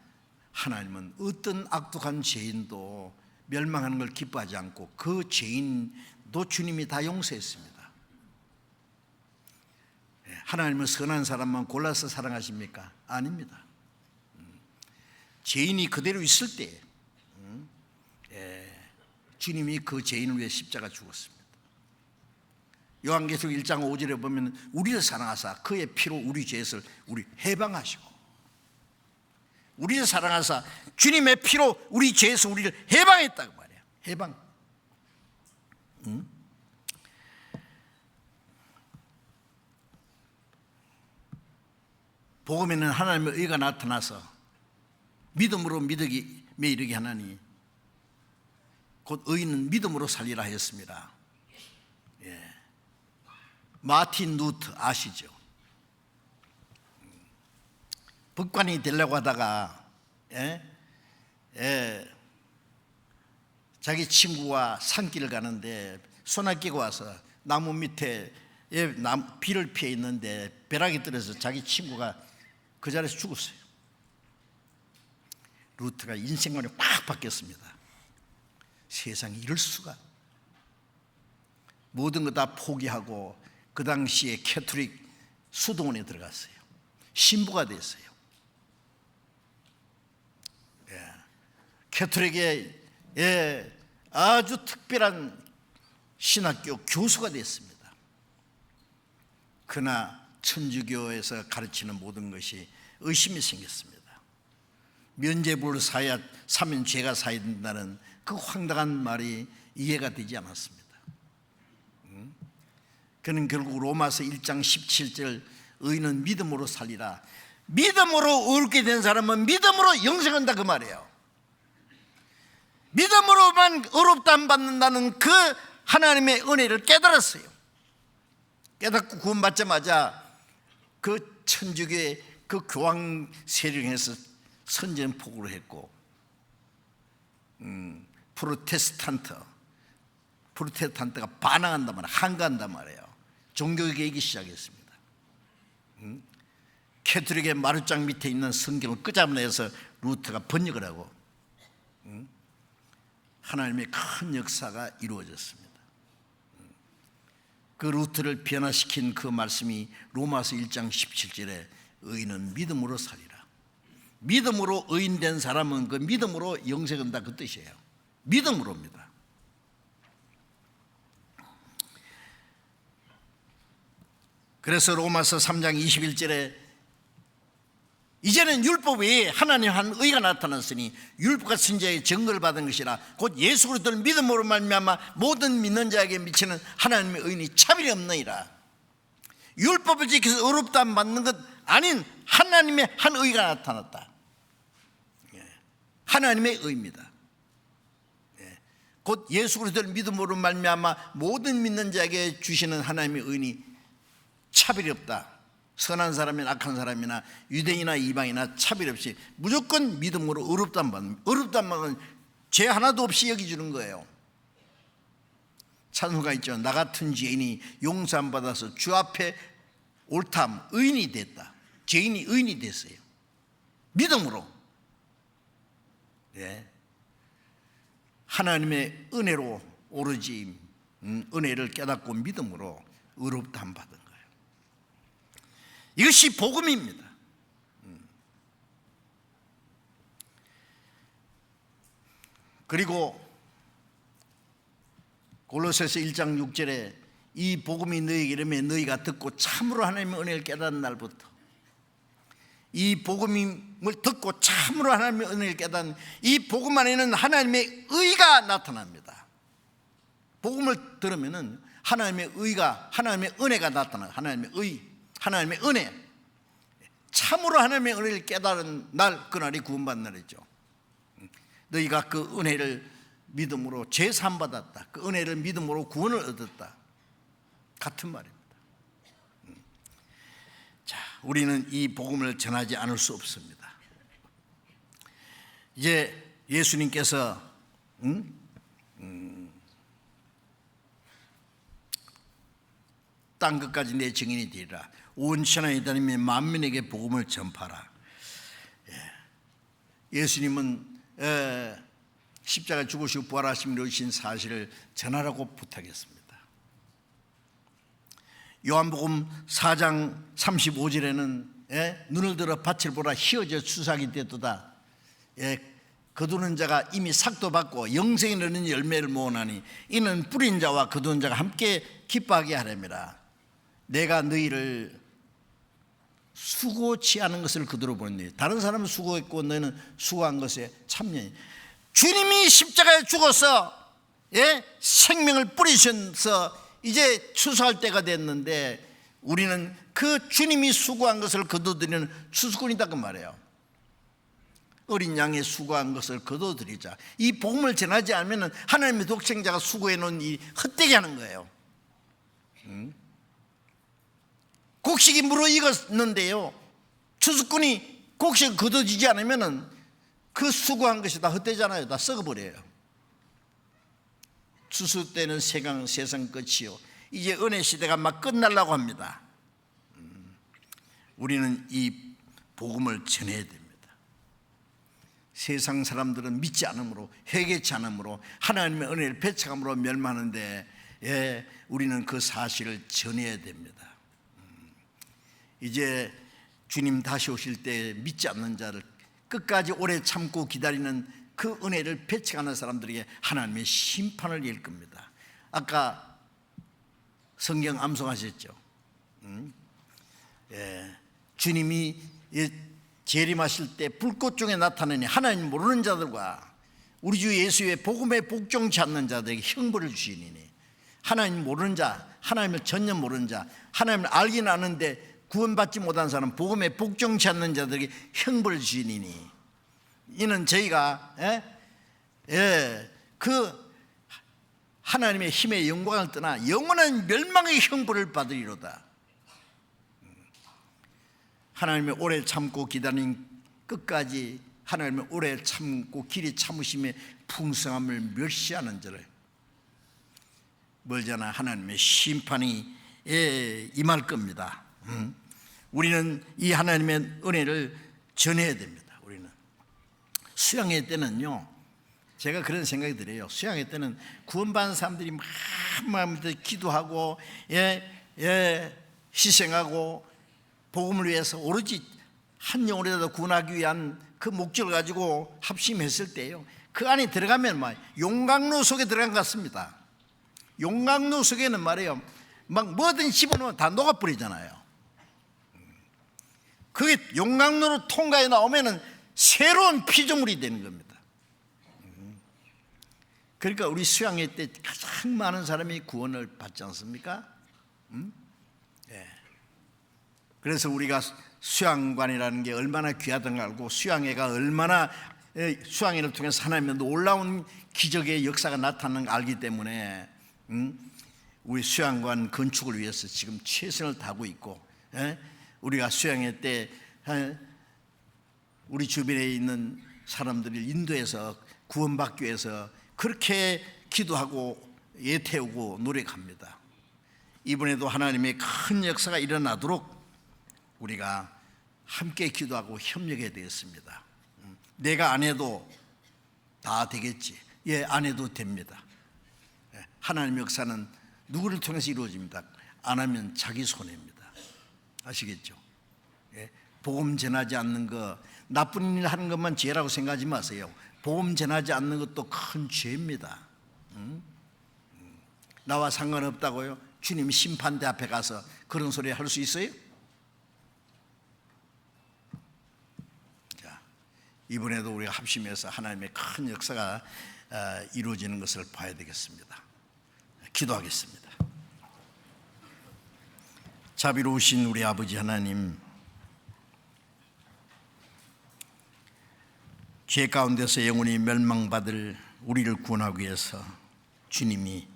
하나님은 어떤 악독한 죄인도 멸망하는 걸 기뻐하지 않고 그 죄인도 주님이 다 용서했습니다. 하나님은 선한 사람만 골라서 사랑하십니까? 아닙니다. 죄인이 그대로 있을 때 주님이 그 죄인을 위해 십자가 죽었습니다. 요한계시록 1장 5절에 보면 우리를 사랑하사 그의 피로 우리 죄에서 우리 해방하시고, 우리를 사랑하사 주님의 피로 우리 죄에서 우리를 해방했다고 말이에요. 해방. 복음에는 하나님의 의가 나타나서 믿음으로 믿음에 이르게 하나니 곧 의인은 믿음으로 살리라 하였습니다. 마틴 루터 아시죠? 법관이 되려고 하다가 자기 친구와 산길을 가는데 소나기가 와서 나무 밑에 비를 피해 있는데 벼락이 떨어져서 자기 친구가 그 자리에서 죽었어요. 루터가 인생관이 확 바뀌었습니다. 세상에 이럴 수가. 모든 거 다 포기하고 그 당시에 캐톨릭 수도원에 들어갔어요. 신부가 됐어요. 캐톨릭의 아주 특별한 신학교 교수가 됐습니다. 그러나 천주교에서 가르치는 모든 것이 의심이 생겼습니다. 면죄부를 사면 죄가 사야 된다는 그 황당한 말이 이해가 되지 않았습니다. 그는 결국 로마서 1장 17절 의인은 믿음으로 살리라. 믿음으로 얻게 된 사람은 믿음으로 영생한다 그 말이에요. 믿음으로만 의롭다함 받는다는 그 하나님의 은혜를 깨달았어요. 깨닫고 구원받자마자 그 천주교의 그 교황 세력에서 선전포고를 했고, 프로테스탄트가 반항한단 말이에요. 항거한단 말이에요. 종교개혁이 시작했습니다. 캐톨릭의 마루장 밑에 있는 성경을 끄집어내서 루터가 번역을 하고 하나님의 큰 역사가 이루어졌습니다. 그 루터를 변화시킨 그 말씀이 로마서 1장 17절에 의인은 믿음으로 살리라. 믿음으로 의인된 사람은 그 믿음으로 영생한다 그 뜻이에요. 믿음으로입니다. 그래서 로마서 3장 21절에 이제는 율법 외에 하나님 한 의가 나타났으니 율법과 선지자의 증거를 받은 것이라 곧 예수 그리스도를 믿음으로 말미암아 모든 믿는 자에게 미치는 하나님의 의인이 차별이 없느니라. 율법을 지켜서 의롭다 받는 것 아닌 하나님의 한 의가 나타났다. 하나님의 의입니다. 곧 예수 그리스도를 믿음으로 말미암아 모든 믿는 자에게 주시는 하나님의 의인이 차별이 없다. 선한 사람이나 악한 사람이나 유대인이나 이방이나 차별 없이 무조건 믿음으로 의롭다는 받는, 의롭다는 말은 죄 하나도 없이 여기주는 거예요. 찬송가 있죠. 나 같은 죄인이 용서함 받아서 주 앞에 옳담 의인이 됐다. 죄인이 의인이 됐어요. 믿음으로. 하나님의 은혜로 오로지 은혜를 깨닫고 믿음으로 의롭다함 받은 거예요. 이것이 복음입니다. 그리고 골로새서 1장 6절에 이 복음이 너희에게 이르매 너희가 듣고 참으로 하나님의 은혜를 깨닫는 날부터, 이 복음을 듣고 참으로 하나님의 은혜를 깨닫는 이 복음 안에는 하나님의 의가 나타납니다. 복음을 들으면은 하나님의 의가, 하나님의 은혜가 나타나요. 하나님의 의, 하나님의 은혜, 참으로 하나님의 은혜를 깨달은 날, 그날이 구원받는 날이죠. 너희가 그 은혜를 믿음으로 죄 사함 받았다. 그 은혜를 믿음으로 구원을 얻었다. 같은 말입니다. 자, 우리는 이 복음을 전하지 않을 수 없습니다. 이제 예수님께서 땅 끝까지 내 증인이 되리라. 온 천하에 다니며 만민에게 복음을 전파라. 예수님은 십자가 죽으시고 부활하심으로 오신 사실을 전하라고 부탁했습니다. 요한복음 4장 35절에는 눈을 들어 밭을 보라 휘어져 추삭이 되도다. 거두는 자가 이미 삭도 받고 영생에 이르는 열매를 모으나니 이는 뿌린 자와 거두는 자가 함께 기뻐하게 하려니라. 내가 너희를 수고치 않은 것을 그대로 보냈니. 다른 사람은 수고했고 너희는 수고한 것에 참여해. 주님이 십자가에 죽어서 생명을 뿌리셔서 이제 추수할 때가 됐는데 우리는 그 주님이 수고한 것을 거둬들이는 추수꾼이다 그 말이에요. 어린 양의 수고한 것을 거둬들이자. 이 복음을 전하지 않으면 하나님의 독생자가 수고해 놓은 이 헛되게 하는 거예요. 곡식이 무르익었는데요, 추수꾼이 곡식을 거둬지지 않으면 그 수고한 것이 다 헛되잖아요. 다 썩어버려요. 추수 때는 세상 끝이요, 이제 은혜 시대가 막 끝나려고 합니다. 우리는 이 복음을 전해야 됩니다. 세상 사람들은 믿지 않으므로, 회개치 않으므로, 하나님의 은혜를 배척함으로 멸망하는데 우리는 그 사실을 전해야 됩니다. 이제 주님 다시 오실 때 믿지 않는 자를 끝까지 오래 참고 기다리는 그 은혜를 배척하는 사람들에게 하나님의 심판을 일 겁니다. 아까 성경 암송하셨죠. 주님이 재림하실 때 불꽃 중에 나타나니 하나님 모르는 자들과 우리 주 예수의 복음에 복종치 않는 자들에게 형벌을 주시니, 하나님 모르는 자, 하나님을 전혀 모르는 자, 하나님을 알긴 아는데 구원받지 못한 사람, 복음에 복종치 않는 자들에게 형벌을 주시니, 이는 저희가 그 하나님의 힘의 영광을 떠나 영원한 멸망의 형벌을 받으리로다. 하나님의 오래 참고 기다린 끝까지 하나님의 오래 참고 길이 참으심의 풍성함을 멸시하는 자를 멀잖아 하나님의 심판이 임할 겁니다. 우리는 이 하나님의 은혜를 전해야 됩니다. 우리는 수양회 때는요, 제가 그런 생각이 들어요. 수양회 때는 구원받은 사람들이 막 마음껏 기도하고 희생하고 복음을 위해서 오로지 한 영혼이라도 구원하기 위한 그 목적을 가지고 합심했을 때요, 그 안에 들어가면 막 용광로 속에 들어간 것 같습니다. 용광로 속에는 말이에요, 막 뭐든 집어넣으면 다 녹아버리잖아요. 그게 용광로로 통과해 나오면은 새로운 피조물이 되는 겁니다. 그러니까 우리 수양회 때 가장 많은 사람이 구원을 받지 않습니까? 예. 그래서 우리가 수양관이라는 게 얼마나 귀하다는 걸 알고, 수양회가 얼마나 수양회를 통해서 하나님의 놀라운 기적의 역사가 나타나는 걸 알기 때문에 우리 수양관 건축을 위해서 지금 최선을 다하고 있고, 우리가 수양회 때 우리 주변에 있는 사람들을 인도해서 구원받기 위해서 그렇게 기도하고 예태우고 노력합니다. 이번에도 하나님의 큰 역사가 일어나도록 우리가 함께 기도하고 협력해야 되겠습니다. 내가 안 해도 다 되겠지. 예, 안 해도 됩니다. 하나님의 역사는 누구를 통해서 이루어집니다. 안 하면 자기 손해입니다. 아시겠죠? 예, 복음 전하지 않는 거, 나쁜 일 하는 것만 죄라고 생각하지 마세요. 복음 전하지 않는 것도 큰 죄입니다. 나와 상관없다고요? 주님 심판대 앞에 가서 그런 소리 할 수 있어요? 자, 이번에도 우리가 합심해서 하나님의 큰 역사가 이루어지는 것을 봐야 되겠습니다. 기도하겠습니다. 자비로우신 우리 아버지 하나님, 죄 가운데서 영원히 멸망받을 우리를 구원하기 위해서 주님이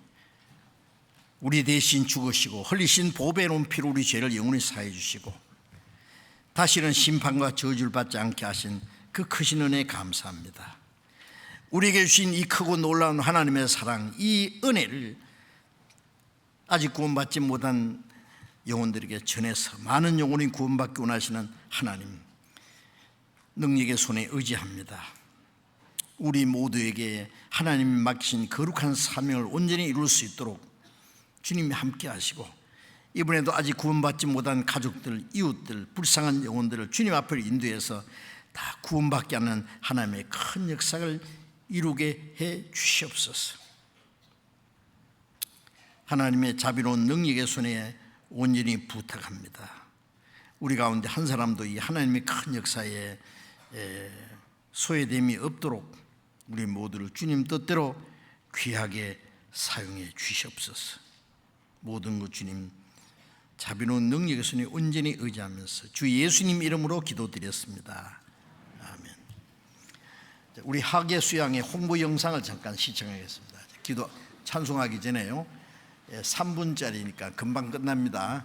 우리 대신 죽으시고 흘리신 보배로운 피로 우리 죄를 영원히 사해 주시고 다시는 심판과 저주를 받지 않게 하신 그 크신 은혜에 감사합니다. 우리에게 주신 이 크고 놀라운 하나님의 사랑, 이 은혜를 아직 구원받지 못한 영혼들에게 전해서 많은 영혼이 구원받기 원하시는 하나님, 능력의 손에 의지합니다. 우리 모두에게 하나님이 맡기신 거룩한 사명을 온전히 이룰 수 있도록 주님이 함께 하시고, 이번에도 아직 구원받지 못한 가족들, 이웃들, 불쌍한 영혼들을 주님 앞을 인도해서 다 구원받게 하는 하나님의 큰 역사를 이루게 해 주시옵소서. 하나님의 자비로운 능력의 손에 온전히 부탁합니다. 우리 가운데 한 사람도 이 하나님의 큰 역사에 소외됨이 없도록 우리 모두를 주님 뜻대로 귀하게 사용해 주시옵소서. 모든 것 주님 자비로운 능력의 손에 온전히 의지하면서 주 예수님 이름으로 기도드렸습니다. 아멘. 우리 학예 수양의 홍보 영상을 잠깐 시청하겠습니다. 기도 찬송하기 전에요, 3분짜리니까 금방 끝납니다.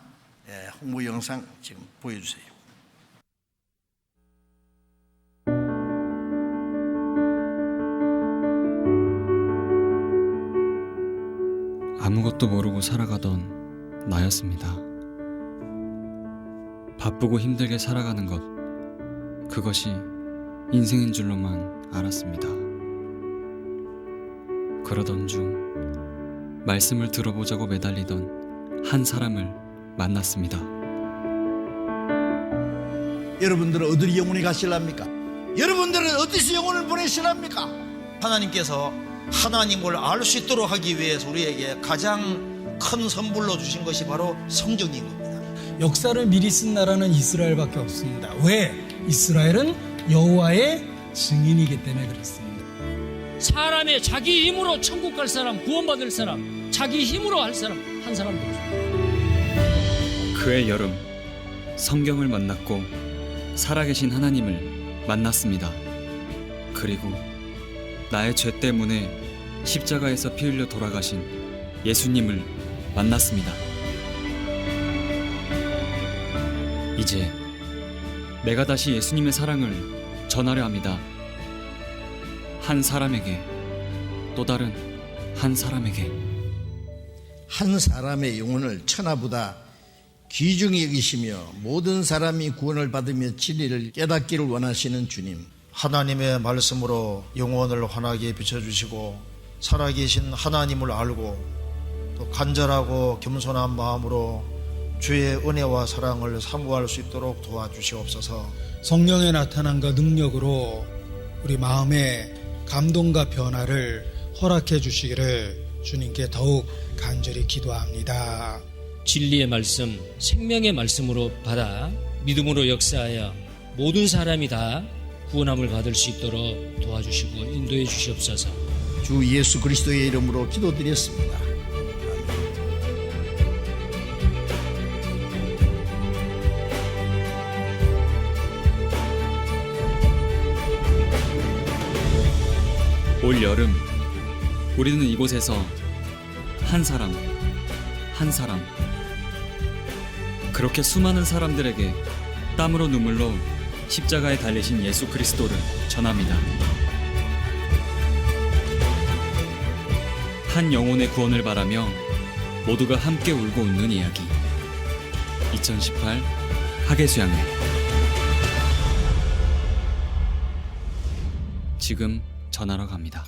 홍보 영상 지금 보여주세요. 아무것도 모르고 살아가던 나였습니다. 바쁘고 힘들게 살아가는 것, 그것이 인생인 줄로만 알았습니다. 그러던 중 말씀을 들어보자고 매달리던 한 사람을 만났습니다. 여러분들은 어디로 영혼이 가실랍니까? 여러분들은 어디서 영혼을 보내실랍니까? 하나님께서 하나님을 알 수 있도록 하기 위해서 우리에게 가장 큰 선물로 주신 것이 바로 성경인 겁니다. 역사를 미리 쓴 나라는 이스라엘밖에 없습니다. 왜? 이스라엘은 여호와의 증인이기 때문에 그렇습니다. 사람의 자기 힘으로 천국 갈 사람, 구원받을 사람, 자기 힘으로 할 사람 한 사람도 없습니다. 그해 여름, 성경을 만났고 살아계신 하나님을 만났습니다. 그리고 나의 죄 때문에 십자가에서 피 흘려 돌아가신 예수님을 만났습니다. 이제 내가 다시 예수님의 사랑을 전하려 합니다. 한 사람에게, 또 다른 한 사람에게. 한 사람의 영혼을 천하보다 귀중히 여기시며 모든 사람이 구원을 받으며 진리를 깨닫기를 원하시는 주님, 하나님의 말씀으로 영혼을 환하게 비춰주시고 살아계신 하나님을 알고 또 간절하고 겸손한 마음으로 주의 은혜와 사랑을 사모할 수 있도록 도와주시옵소서. 성령의 나타남과 능력으로 우리 마음의 감동과 변화를 허락해 주시기를 주님께 더욱 간절히 기도합니다. 진리의 말씀, 생명의 말씀으로 받아 믿음으로 역사하여 모든 사람이 다 구원함을 받을 수 있도록 도와주시고 인도해 주시옵소서. 주 예수 그리스도의 이름으로 기도드렸습니다. 올 여름 우리는 이곳에서 한 사람 그렇게 수많은 사람들에게 땀으로 눈물로 십자가에 달리신 예수 그리스도를 전합니다. 한 영혼의 구원을 바라며 모두가 함께 울고 웃는 이야기. 2018 하계수양회. 지금 전하러 갑니다.